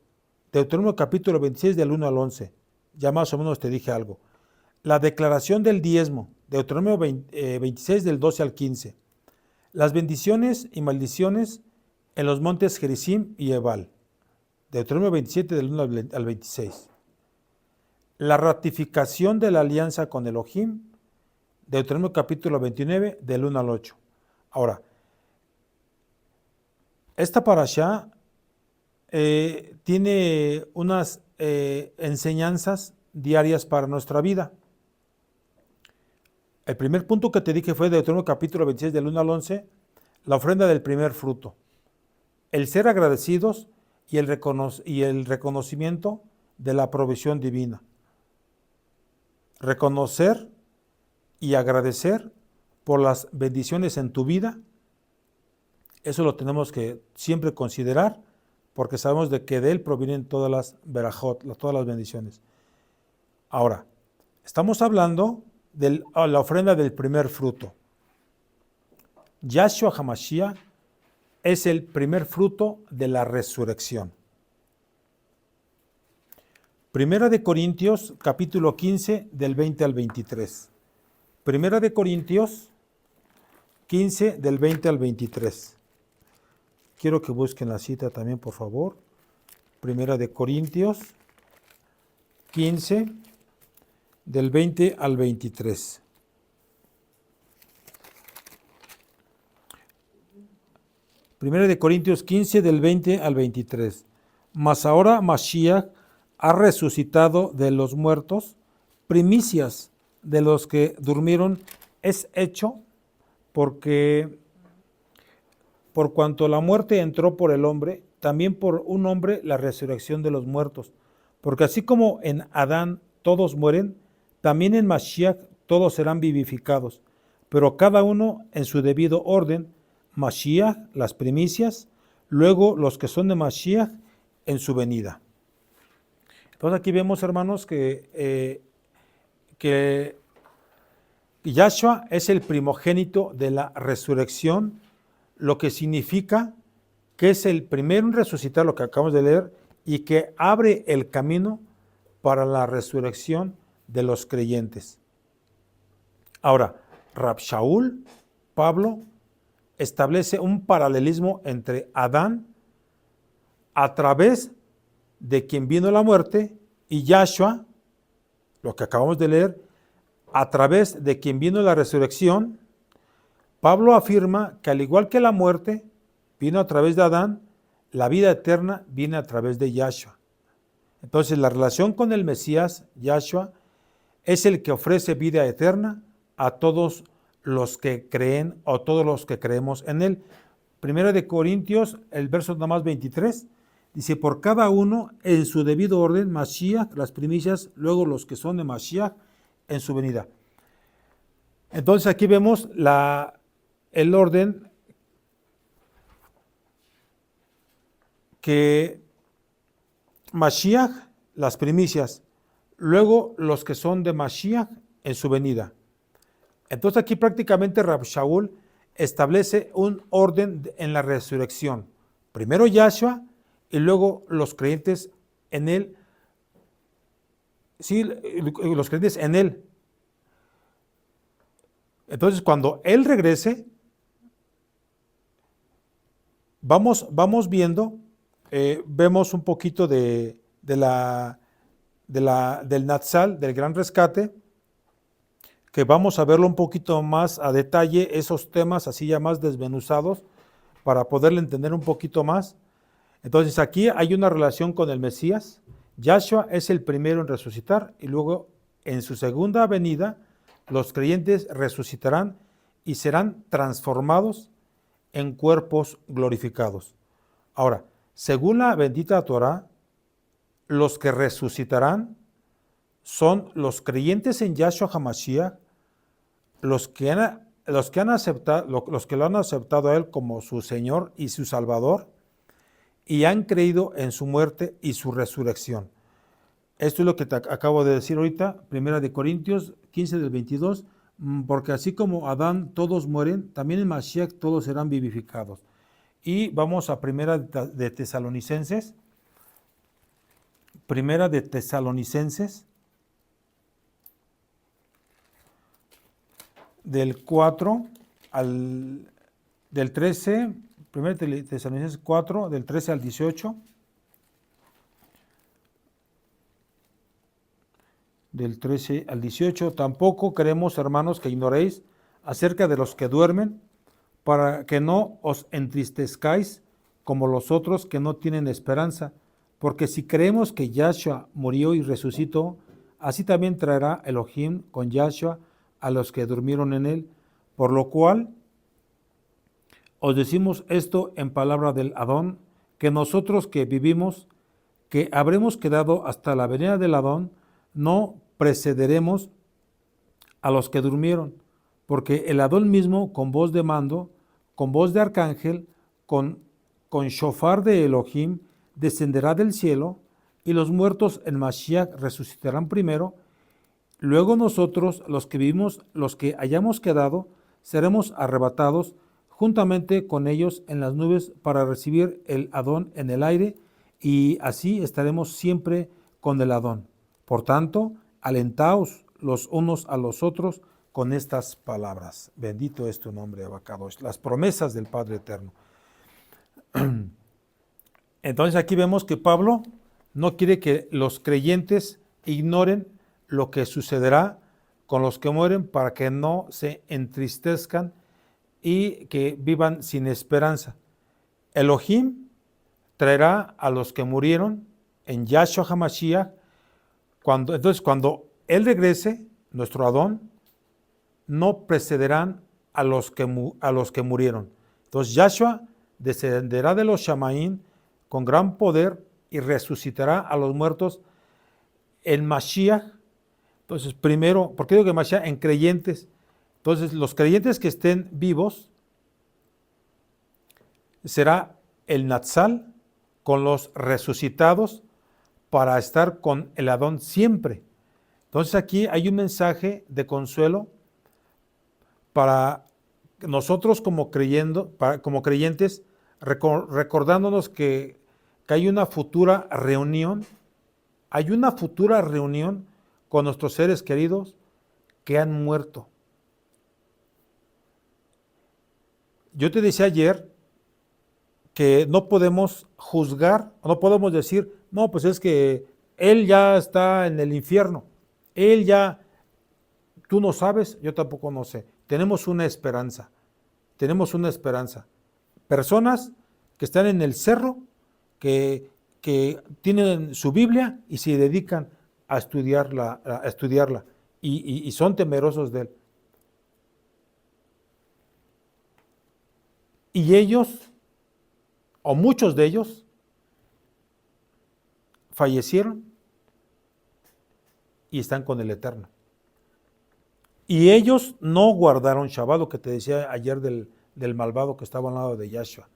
Deuteronomio capítulo 26 del 1 al 11, ya más o menos te dije algo. La declaración del diezmo, Deuteronomio 26 del 12 al 15. Las bendiciones y maldiciones en los montes Gerizim y Ebal, Deuteronomio 27 del 1 al 26. La ratificación de la alianza con Elohim, Deuteronomio capítulo 29 del 1 al 8. Ahora, esta parashá tiene unas enseñanzas diarias para nuestra vida. El primer punto que te dije fue de Deuteronomio capítulo 26 del 1 al 11, la ofrenda del primer fruto. El ser agradecidos y el reconocimiento de la provisión divina. Reconocer y agradecer por las bendiciones en tu vida. Eso lo tenemos que siempre considerar porque sabemos de que de él provienen todas las verajot, todas las bendiciones. Ahora, estamos hablando de la ofrenda del primer fruto. Yahshua HaMashiach es el primer fruto de la resurrección. Primera de Corintios, capítulo 15, del 20 al 23. Primera de Corintios 15, del 20 al 23. Quiero que busquen la cita también, por favor. Primera de Corintios 15, del 20 al 23. Primera de Corintios 15, del 20 al 23. Mas ahora Mashiach ha resucitado de los muertos, primicias de los que durmieron es hecho, porque por cuanto la muerte entró por el hombre, también por un hombre la resurrección de los muertos. Porque así como en Adán todos mueren, también en Mashiach todos serán vivificados, pero cada uno en su debido orden, Mashiach, las primicias, luego los que son de Mashiach en su venida. Entonces aquí vemos, hermanos, que Yahshua es el primogénito de la resurrección, lo que significa que es el primero en resucitar, lo que acabamos de leer, y que abre el camino para la resurrección de los creyentes. Ahora, Rab Shaul, Pablo, establece un paralelismo entre Adán, a través de quien vino la muerte, y Yahshua, lo que acabamos de leer, a través de quien vino la resurrección. Pablo afirma que al igual que la muerte vino a través de Adán, la vida eterna viene a través de Yahshua. Entonces la relación con el Mesías, Yahshua, es el que ofrece vida eterna a todos los que creen o todos los que creemos en él. Primera de Corintios, el verso nada más 23, dice, por cada uno en su debido orden, Mashiach, las primicias, luego los que son de Mashiach en su venida. Entonces aquí vemos el orden que Mashiach, las primicias, luego los que son de Mashiach en su venida. Entonces aquí prácticamente Rab Shaul establece un orden en la resurrección. Primero Yahshua y luego los creyentes en él. Sí, los creyentes en él. Entonces, cuando Él regrese, vamos viendo, vemos un poquito del Natsal, del Gran Rescate, que vamos a verlo un poquito más a detalle, esos temas así ya más desmenuzados, para poderle entender un poquito más. Entonces aquí hay una relación con el Mesías. Yahshua es el primero en resucitar y luego en su segunda venida los creyentes resucitarán y serán transformados en cuerpos glorificados. Ahora, según la bendita Torah, los que resucitarán son los creyentes en Yahshua HaMashiach, los que lo han aceptado a Él como su Señor y su Salvador, y han creído en su muerte y su resurrección. Esto es lo que te acabo de decir ahorita, 1 Corintios 15 del 22, porque así como Adán todos mueren, también en Mashiach todos serán vivificados. Y vamos a Primera de Tesalonicenses, del 4 del 13, 1 Tesalonicenses 4, del 13 al 18, del 13 al 18, tampoco queremos, hermanos, que ignoréis acerca de los que duermen, para que no os entristezcáis como los otros que no tienen esperanza, porque si creemos que Yahshua murió y resucitó, así también traerá Elohim con Yahshua a los que durmieron en él, por lo cual os decimos esto en palabra del Adón, que nosotros que vivimos, que habremos quedado hasta la venida del Adón, no precederemos a los que durmieron, porque el Adón mismo con voz de mando, con voz de arcángel, con shofar de Elohim, descenderá del cielo, y los muertos en Mashiach resucitarán primero. Luego nosotros, los que vivimos, los que hayamos quedado, seremos arrebatados juntamente con ellos en las nubes para recibir el Adón en el aire, y así estaremos siempre con el Adón. Por tanto, alentaos los unos a los otros con estas palabras. Bendito es tu nombre, Abacadosh. Las promesas del Padre Eterno. Entonces aquí vemos que Pablo no quiere que los creyentes ignoren lo que sucederá con los que mueren para que no se entristezcan y que vivan sin esperanza. Elohim traerá a los que murieron en Yahshua HaMashiach. Entonces cuando Él regrese, nuestro Adón, no precederán a los que murieron. Entonces Yahshua descenderá de los Shamaín con gran poder y resucitará a los muertos en Mashiach. Entonces, primero, ¿por qué digo que Mashiach? En creyentes. Entonces, los creyentes que estén vivos será el Natsal con los resucitados para estar con el Adón siempre. Entonces, aquí hay un mensaje de consuelo para nosotros como creyentes, recordándonos que hay una futura reunión, con nuestros seres queridos que han muerto. Yo te decía ayer que no podemos juzgar, no podemos decir, no, pues es que él ya está en el infierno, tú no sabes, yo tampoco no sé. Tenemos una esperanza. Personas que están en el cerro, que tienen su Biblia y se dedican a estudiarla, y son temerosos de él. Y ellos, o muchos de ellos, fallecieron y están con el Eterno. Y ellos no guardaron Shabbat, lo que te decía ayer del malvado que estaba al lado de Yahshua.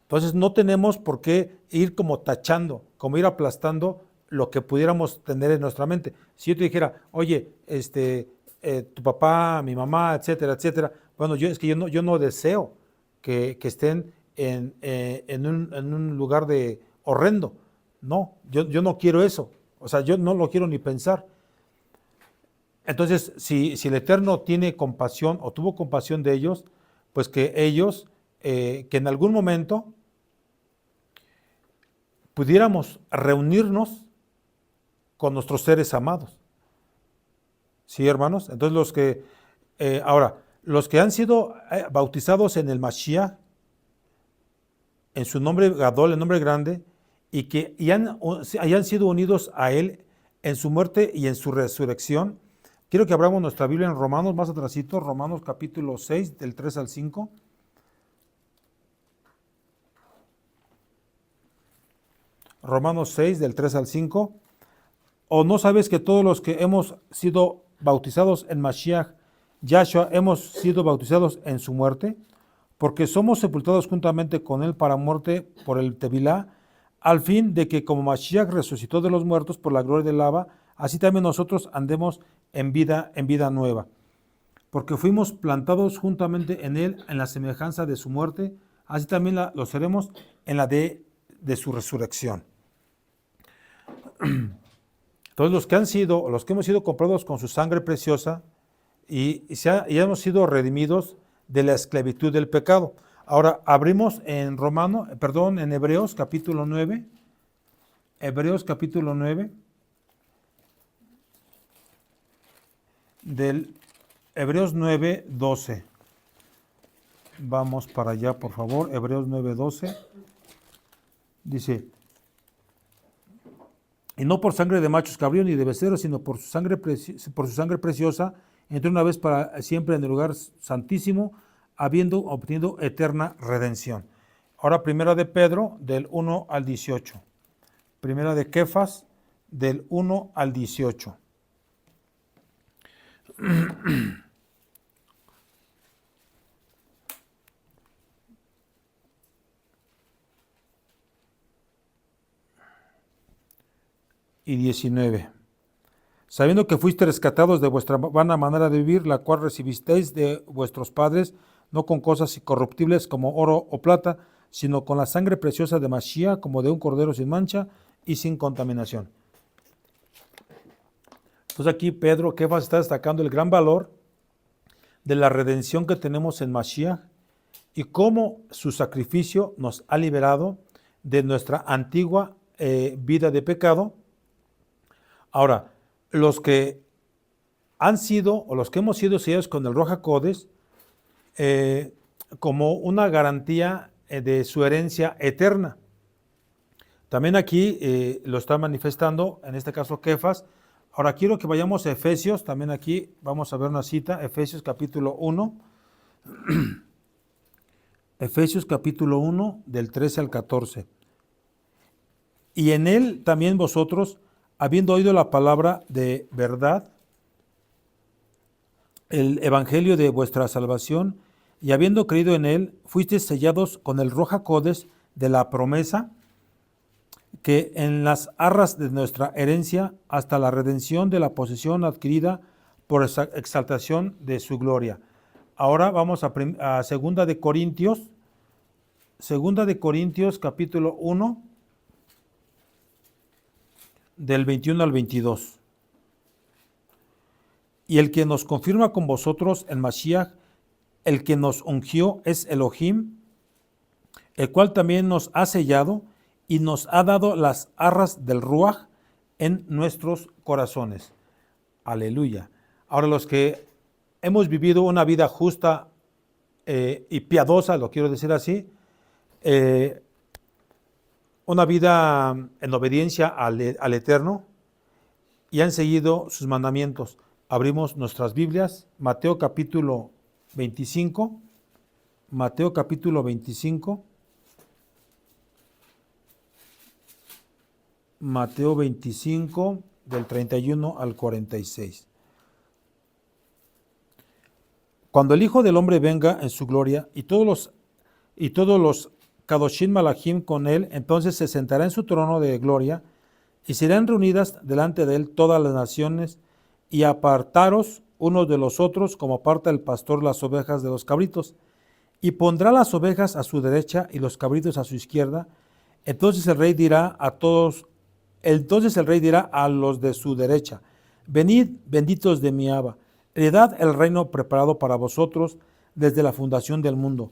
Entonces no tenemos por qué ir como tachando, como ir aplastando lo que pudiéramos tener en nuestra mente. Si yo te dijera, oye, tu papá, mi mamá, etcétera, etcétera, bueno, yo no deseo que estén en un lugar de horrendo. No, yo no quiero eso. O sea, yo no lo quiero ni pensar. Entonces, si el Eterno tiene compasión o tuvo compasión de ellos, pues que ellos, que en algún momento pudiéramos reunirnos con nuestros seres amados. ¿Sí, hermanos? Entonces ahora, los que han sido bautizados en el Mashiach, en su nombre Gadol, el nombre grande, y que hayan sido unidos a Él en su muerte y en su resurrección. Quiero que abramos nuestra Biblia en Romanos, más atrasito, Romanos capítulo 6, del 3 al 5. Romanos 6, del 3 al 5. ¿O no sabes que todos los que hemos sido bautizados en Mashiach, Yahshua, hemos sido bautizados en su muerte? Porque somos sepultados juntamente con él para muerte por el Tevilá, al fin de que como Mashiach resucitó de los muertos por la gloria del Abba, así también nosotros andemos en vida nueva. Porque fuimos plantados juntamente en él en la semejanza de su muerte, así también lo seremos en la de su resurrección. Entonces los que hemos sido comprados con su sangre preciosa y hemos sido redimidos de la esclavitud del pecado. Ahora abrimos en en Hebreos capítulo 9. Hebreos capítulo 9. Del Hebreos 9, 12. Vamos para allá, por favor. Hebreos 9, 12. Dice: y no por sangre de machos cabríos ni de becerros, sino por su sangre preciosa, entró una vez para siempre en el lugar santísimo, habiendo obtenido eterna redención. Ahora, primera de Pedro, del 1 al 18. Primera de Kefas, del 1 al 18. Y 19. Sabiendo que fuiste rescatados de vuestra vana manera de vivir, la cual recibisteis de vuestros padres, no con cosas incorruptibles como oro o plata, sino con la sangre preciosa de Mashiach, como de un cordero sin mancha y sin contaminación. Entonces aquí Pedro, Kefas, está destacando el gran valor de la redención que tenemos en Mashiach y cómo su sacrificio nos ha liberado de nuestra antigua vida de pecado. Ahora, los que han sido, o los que hemos sido sellados con el Ruach HaKodesh, como una garantía de su herencia eterna. También aquí lo está manifestando, en este caso Kefas. Ahora quiero que vayamos a Efesios, también aquí vamos a ver una cita, Efesios capítulo 1. Efesios capítulo 1, del 13 al 14. Y en él también vosotros, habiendo oído la palabra de verdad, el evangelio de vuestra salvación, y habiendo creído en él, fuisteis sellados con el Ruach HaKodesh de la promesa, que en las arras de nuestra herencia, hasta la redención de la posesión adquirida por exaltación de su gloria. Ahora vamos a Segunda de Corintios, capítulo 1, del 21 al 22. Y el que nos confirma con vosotros en Mashiach, el que nos ungió es Elohim, el cual también nos ha sellado y nos ha dado las arras del Ruach en nuestros corazones. Aleluya. Ahora los que hemos vivido una vida justa y piadosa, lo quiero decir así, una vida en obediencia al Eterno y han seguido sus mandamientos. Abrimos nuestras Biblias, Mateo capítulo 25, Mateo capítulo 25, Mateo 25, del 31 al 46. Cuando el Hijo del Hombre venga en su gloria y todos los Kadoshim Malachim con él, entonces se sentará en su trono de gloria y serán reunidas delante de él todas las naciones y apartaros unos de los otros como aparta el pastor las ovejas de los cabritos y pondrá las ovejas a su derecha y los cabritos a su izquierda. Entonces el rey dirá a los de su derecha: Venid, benditos de mi Abba, heredad el reino preparado para vosotros desde la fundación del mundo.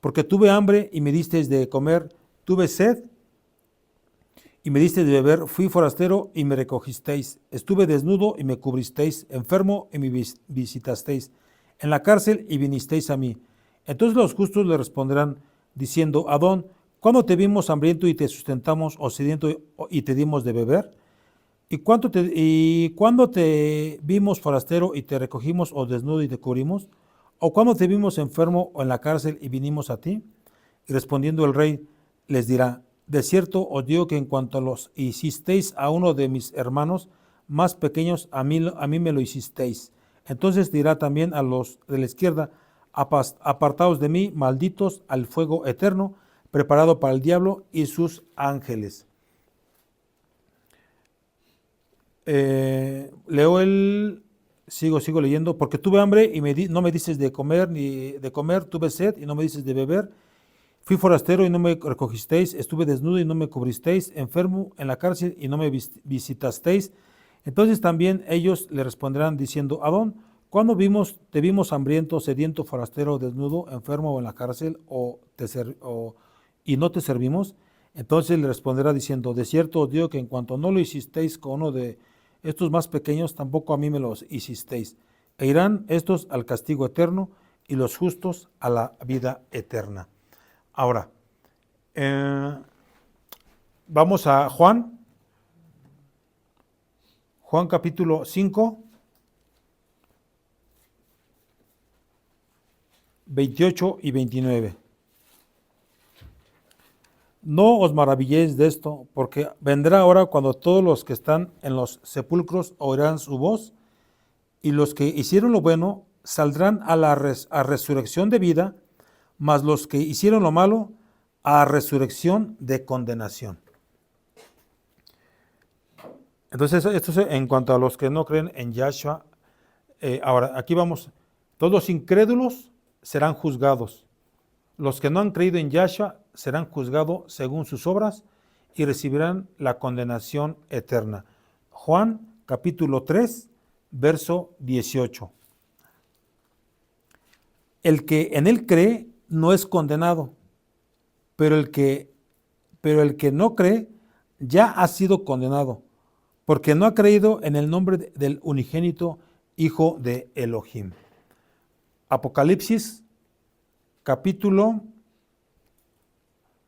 Porque tuve hambre y me disteis de comer, tuve sed y me disteis de beber, fui forastero y me recogisteis, estuve desnudo y me cubristeis, enfermo y me visitasteis, en la cárcel y vinisteis a mí. Entonces los justos le responderán, diciendo, Adón, ¿cuándo te vimos hambriento y te sustentamos, o sediento y te dimos de beber? ¿Y cuándo te vimos forastero y te recogimos, o desnudo y te cubrimos? ¿O cuándo te vimos enfermo o en la cárcel y vinimos a ti? Y respondiendo el rey les dirá, de cierto os digo que en cuanto los hicisteis a uno de mis hermanos más pequeños, a mí me lo hicisteis. Entonces dirá también a los de la izquierda, apartaos de mí, malditos, al fuego eterno, preparado para el diablo y sus ángeles. Sigo leyendo, porque tuve hambre y no me dices de comer, ni de comer, tuve sed y no me dices de beber, fui forastero y no me recogisteis, estuve desnudo y no me cubristeis, enfermo en la cárcel y no me visitasteis. Entonces también ellos le responderán diciendo, Adón, ¿cuándo te vimos hambriento, sediento, forastero, desnudo, enfermo o en la cárcel, y no te servimos? Entonces le responderá diciendo, de cierto os digo que en cuanto no lo hicisteis con uno de estos más pequeños, tampoco a mí me los hicisteis. E irán estos al castigo eterno y los justos a la vida eterna. Ahora, vamos a Juan capítulo 5, 28 y 29. No os maravilléis de esto, porque vendrá hora cuando todos los que están en los sepulcros oirán su voz, y los que hicieron lo bueno saldrán a la resurrección de vida, mas los que hicieron lo malo a resurrección de condenación. Entonces, esto es en cuanto a los que no creen en Yahshua. Ahora, aquí vamos. Todos los incrédulos serán juzgados. Los que no han creído en Yahshua serán juzgados según sus obras y recibirán la condenación eterna. Juan capítulo 3, verso 18. El que en él cree no es condenado, pero el que no cree ya ha sido condenado, porque no ha creído en el nombre del unigénito Hijo de Elohim. Apocalipsis capítulo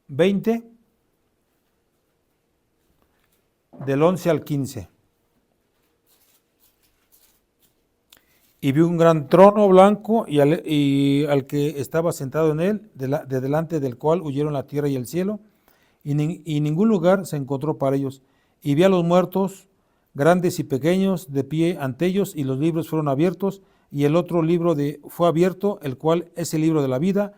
20, del 11 al 15. Y vi un gran trono blanco y al que estaba sentado en él, de delante del cual huyeron la tierra y el cielo, y ningún lugar se encontró para ellos. Y vi a los muertos, grandes y pequeños, de pie ante ellos, y los libros fueron abiertos, y el otro libro fue abierto, el cual es el libro de la vida,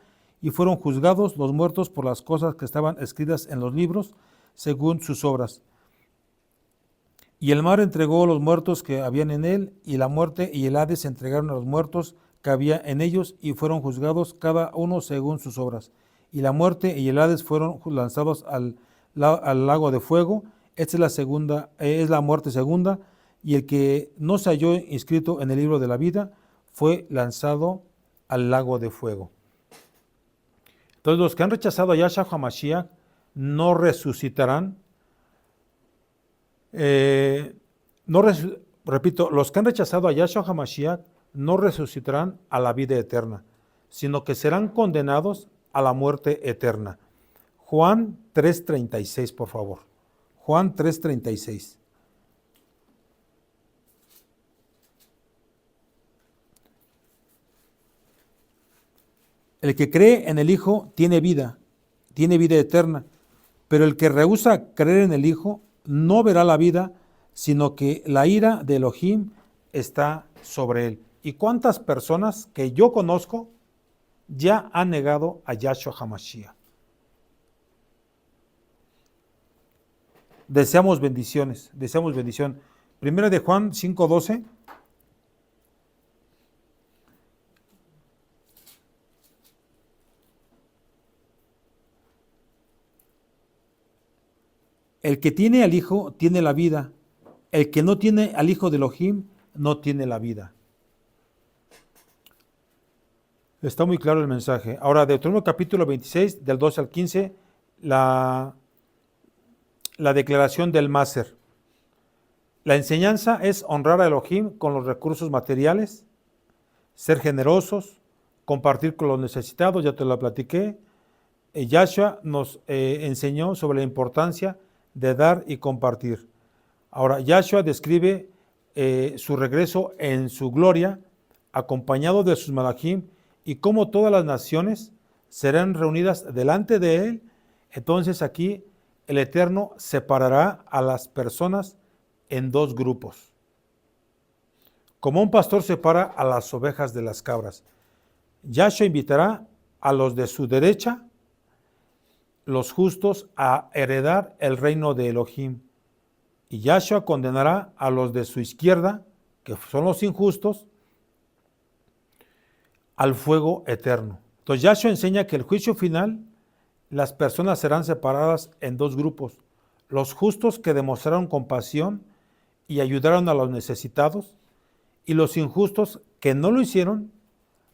y fueron juzgados los muertos por las cosas que estaban escritas en los libros, según sus obras. Y el mar entregó los muertos que habían en él, y la muerte y el Hades entregaron a los muertos que había en ellos, y fueron juzgados cada uno según sus obras. Y la muerte y el Hades fueron lanzados al lago de fuego. Esta es la muerte segunda, y el que no se halló inscrito en el libro de la vida fue lanzado al lago de fuego. Entonces los que han rechazado a Yahshua HaMashiach no resucitarán. Repito, los que han rechazado a Yahshua HaMashiach no resucitarán a la vida eterna, sino que serán condenados a la muerte eterna. Juan 3:36, por favor. Juan 3:36. El que cree en el Hijo tiene vida eterna, pero el que rehúsa creer en el Hijo no verá la vida, sino que la ira de Elohim está sobre él. ¿Y cuántas personas que yo conozco ya han negado a Yahshua HaMashiach? Deseamos bendiciones, deseamos bendición. Primera de Juan 5:12. El que tiene al Hijo tiene la vida, el que no tiene al Hijo de Elohim no tiene la vida. Está muy claro el mensaje. Ahora, Deuteronomio capítulo 26, del 12 al 15, la declaración del Máser. La enseñanza es honrar a Elohim con los recursos materiales, ser generosos, compartir con los necesitados, ya te lo platiqué. Yahshua nos enseñó sobre la importancia de dar y compartir. Ahora, Yahshua describe su regreso en su gloria, acompañado de sus malachim, y cómo todas las naciones serán reunidas delante de él. Entonces aquí el Eterno separará a las personas en dos grupos. Como un pastor separa a las ovejas de las cabras, Yahshua invitará a los de su derecha, los justos, a heredar el reino de Elohim. Y Yahshua condenará a los de su izquierda, que son los injustos, al fuego eterno. Entonces Yahshua enseña que el juicio final, las personas serán separadas en dos grupos. Los justos que demostraron compasión y ayudaron a los necesitados, y los injustos que no lo hicieron.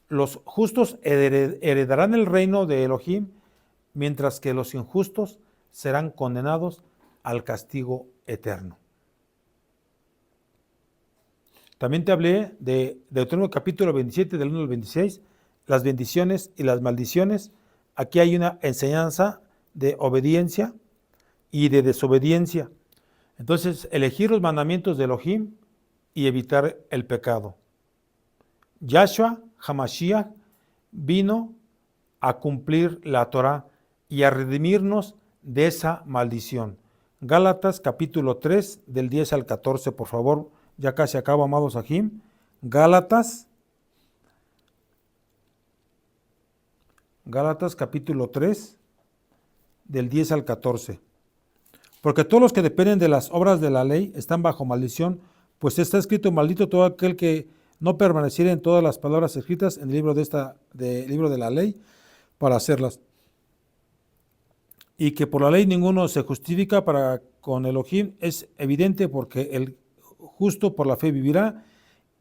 Los justos heredarán el reino de Elohim, mientras que los injustos serán condenados al castigo eterno. También te hablé de Deuteronomio capítulo 27, del 1 al 26, las bendiciones y las maldiciones. Aquí hay una enseñanza de obediencia y de desobediencia. Entonces, elegir los mandamientos de Elohim y evitar el pecado. Yahshua HaMashiach vino a cumplir la Torah y a redimirnos de esa maldición. Gálatas capítulo 3, del 10 al 14, por favor. Ya casi acabo, amados Ajim. Gálatas capítulo 3, del 10 al 14. Porque todos los que dependen de las obras de la ley están bajo maldición, pues está escrito: maldito todo aquel que no permaneciera en todas las palabras escritas en el libro libro de la ley para hacerlas. Y que por la ley ninguno se justifica para con Elohim es evidente, porque el justo por la fe vivirá,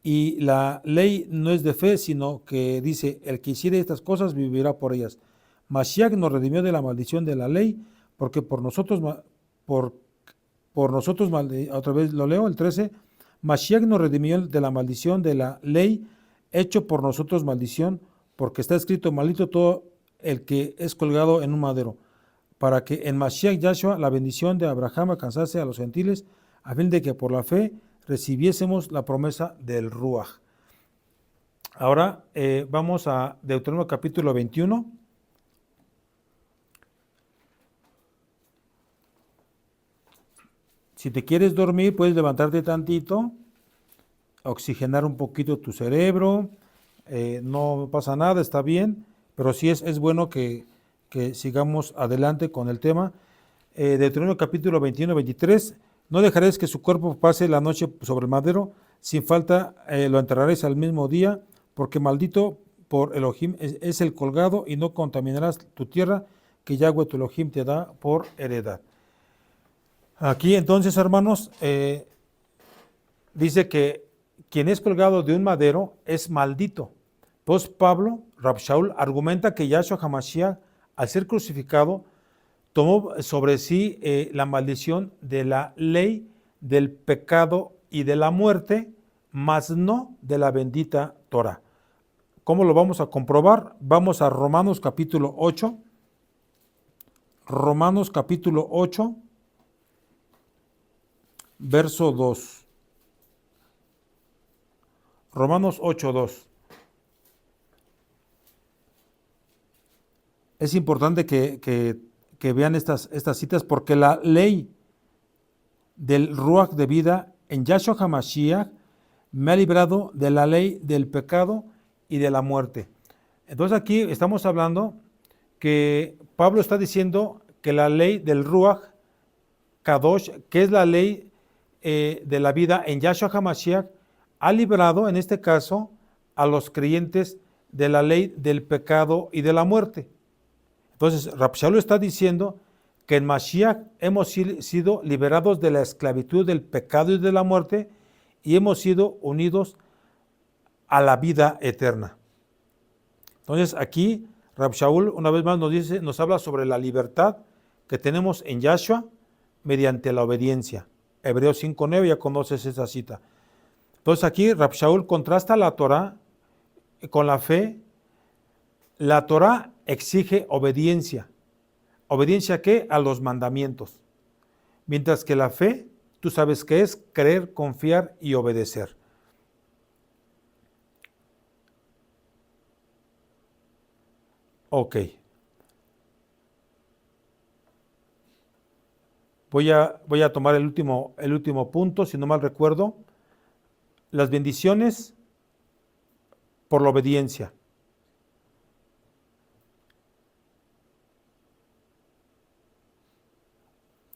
y la ley no es de fe, sino que dice: el que hiciere estas cosas vivirá por ellas. Mashiach nos redimió de la maldición de la ley, porque por nosotros, otra vez lo leo, el 13, Mashiach nos redimió de la maldición de la ley, hecho por nosotros maldición, porque está escrito: maldito todo el que es colgado en un madero, para que en Mashiach Yahshua la bendición de Abraham alcanzase a los gentiles, a fin de que por la fe recibiésemos la promesa del Ruach. Ahora vamos a Deuteronomio capítulo 21. Si te quieres dormir, puedes levantarte tantito, oxigenar un poquito tu cerebro, no pasa nada, está bien, pero sí es bueno que sigamos adelante con el tema. Deuteronomio capítulo 21, 23, no dejaréis que su cuerpo pase la noche sobre el madero, sin falta lo enterraréis al mismo día, porque maldito por Elohim es el colgado, y no contaminarás tu tierra que Yahweh tu Elohim te da por heredad. Aquí entonces, hermanos, dice que quien es colgado de un madero es maldito. Pues Pablo, Rab Shaul, argumenta que Yahshua HaMashiach, al ser crucificado, tomó sobre sí la maldición de la ley, del pecado y de la muerte, mas no de la bendita Torah. ¿Cómo lo vamos a comprobar? Vamos a Romanos capítulo 8. Romanos capítulo 8, verso 2. Romanos 8, 2. Es importante que vean estas citas, porque la ley del Ruach de vida en Yahshua HaMashiach me ha librado de la ley del pecado y de la muerte. Entonces aquí estamos hablando que Pablo está diciendo que la ley del Ruach Kadosh, que es la ley de la vida en Yahshua HaMashiach, ha librado en este caso a los creyentes de la ley del pecado y de la muerte. Entonces, Rab Shaul está diciendo que en Mashiach hemos sido liberados de la esclavitud del pecado y de la muerte y hemos sido unidos a la vida eterna. Entonces aquí Rab Shaul una vez más nos habla sobre la libertad que tenemos en Yahshua mediante la obediencia. Hebreos 5:9, ya conoces esa cita. Entonces aquí Rab Shaul contrasta la Torah con la fe. La Torah exige obediencia. ¿Obediencia a qué? A los mandamientos. Mientras que la fe, tú sabes qué es creer, confiar y obedecer. Ok. Voy a tomar el último punto, si no mal recuerdo. Las bendiciones por la obediencia.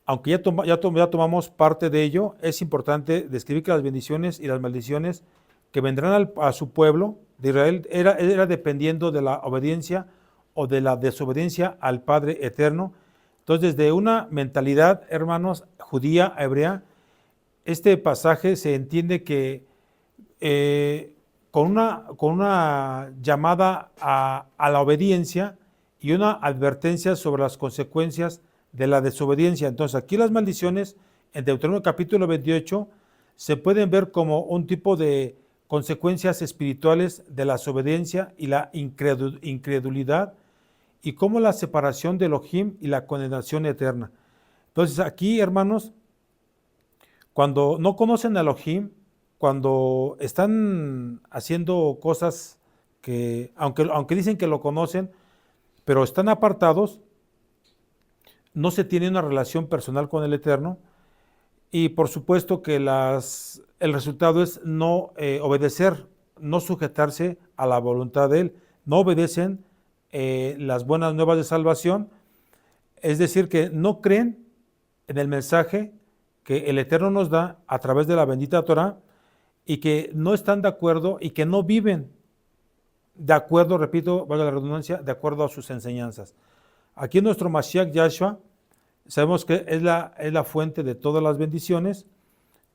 Aunque ya tomamos parte de ello, es importante describir que las bendiciones y las maldiciones que vendrán a su pueblo de Israel era dependiendo de la obediencia o de la desobediencia al Padre Eterno. Entonces, desde una mentalidad, hermanos, judía, hebrea, este pasaje se entiende que con una llamada a la obediencia y una advertencia sobre las consecuencias de la desobediencia. Entonces, aquí las maldiciones, en Deuteronomio capítulo 28, se pueden ver como un tipo de consecuencias espirituales de la desobediencia y la incredulidad, y como la separación de Elohim y la condenación eterna. Entonces, aquí, hermanos, cuando no conocen a Elohim, cuando están haciendo cosas que, aunque dicen que lo conocen, pero están apartados, no se tiene una relación personal con el Eterno, y por supuesto que el resultado es no obedecer, no sujetarse a la voluntad de Él, no obedecen las buenas nuevas de salvación, es decir, que no creen en el mensaje que el Eterno nos da a través de la bendita Torah, y que no están de acuerdo y que no viven de acuerdo, repito, valga la redundancia, de acuerdo a sus enseñanzas. Aquí en nuestro Mashiach Yahshua sabemos que es la fuente de todas las bendiciones,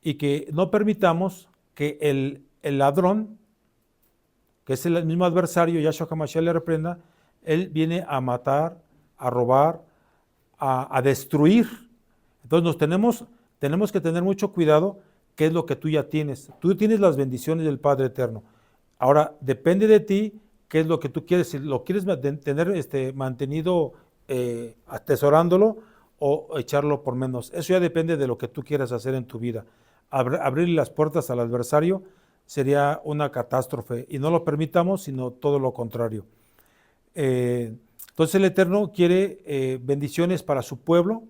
y que no permitamos que el ladrón, que es el mismo adversario, Yahshua HaMashiach le reprenda, él viene a matar, a robar, a destruir. Entonces tenemos que tener mucho cuidado qué es lo que tú ya tienes. Tú tienes las bendiciones del Padre Eterno. Ahora, depende de ti qué es lo que tú quieres. Si lo quieres tener mantenido atesorándolo o echarlo por menos. Eso ya depende de lo que tú quieras hacer en tu vida. Abrirle las puertas al adversario sería una catástrofe, y no lo permitamos, sino todo lo contrario. Entonces el Eterno quiere bendiciones para su pueblo,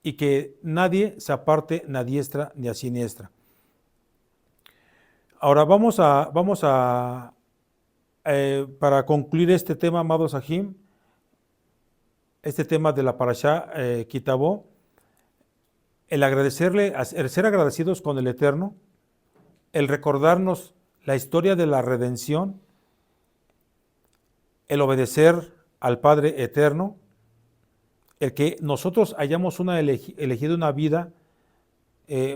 y que nadie se aparte ni a diestra ni a siniestra. Ahora vamos a para concluir este tema, amados Sahim, este tema de la Parashá Kitabó, el ser agradecidos con el Eterno, el recordarnos la historia de la redención, el obedecer al Padre Eterno, el que nosotros hayamos elegido una vida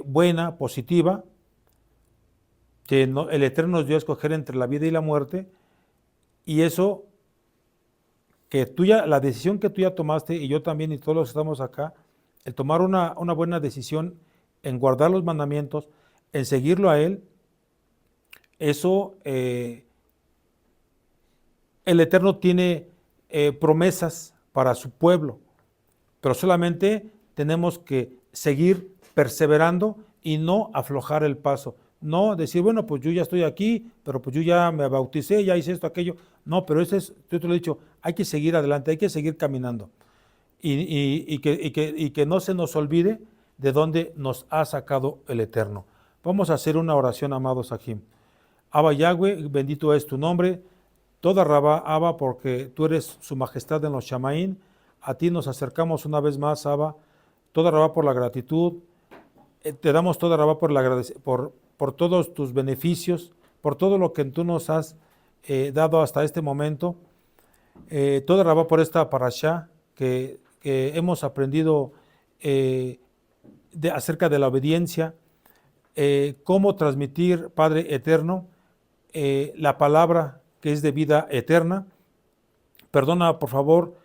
buena, positiva, que el Eterno nos dio a escoger entre la vida y la muerte, y eso, la decisión que tú ya tomaste, y yo también, y todos los que estamos acá, el tomar una buena decisión en guardar los mandamientos, en seguirlo a Él, eso, el Eterno tiene promesas para su pueblo, pero solamente tenemos que seguir perseverando y no aflojar el paso. No decir, bueno, pues yo ya estoy aquí, pero pues yo ya me bauticé, ya hice esto, aquello. No, pero yo te lo he dicho, hay que seguir adelante, hay que seguir caminando. Y que no se nos olvide de dónde nos ha sacado el Eterno. Vamos a hacer una oración, amados Sahim. Abba Yahweh, bendito es tu nombre. Toda Rabá, Abba, porque tú eres su majestad en los Shamaín. A ti nos acercamos una vez más, Abba. Toda Rabá por la gratitud. Te damos toda Rabá por todos tus beneficios, por todo lo que tú nos has dado hasta este momento. Toda Rabá por esta parashá que que hemos aprendido acerca de la obediencia, cómo transmitir, Padre eterno, la palabra que es de vida eterna. Perdona, por favor,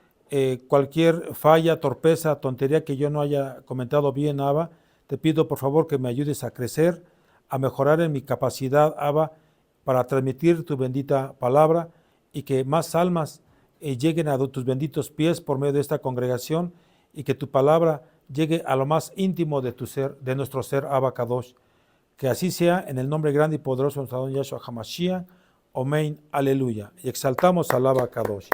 cualquier falla, torpeza, tontería que yo no haya comentado bien, Abba. Te pido, por favor, que me ayudes a crecer, a mejorar en mi capacidad, Abba, para transmitir tu bendita palabra y que más almas lleguen a tus benditos pies por medio de esta congregación y que tu palabra llegue a lo más íntimo de tu ser, de nuestro ser, Abba Kadosh. Que así sea, en el nombre grande y poderoso de nuestro Adón Yahshua HaMashiach. Amén, aleluya. Y exaltamos al Abba Kadosh.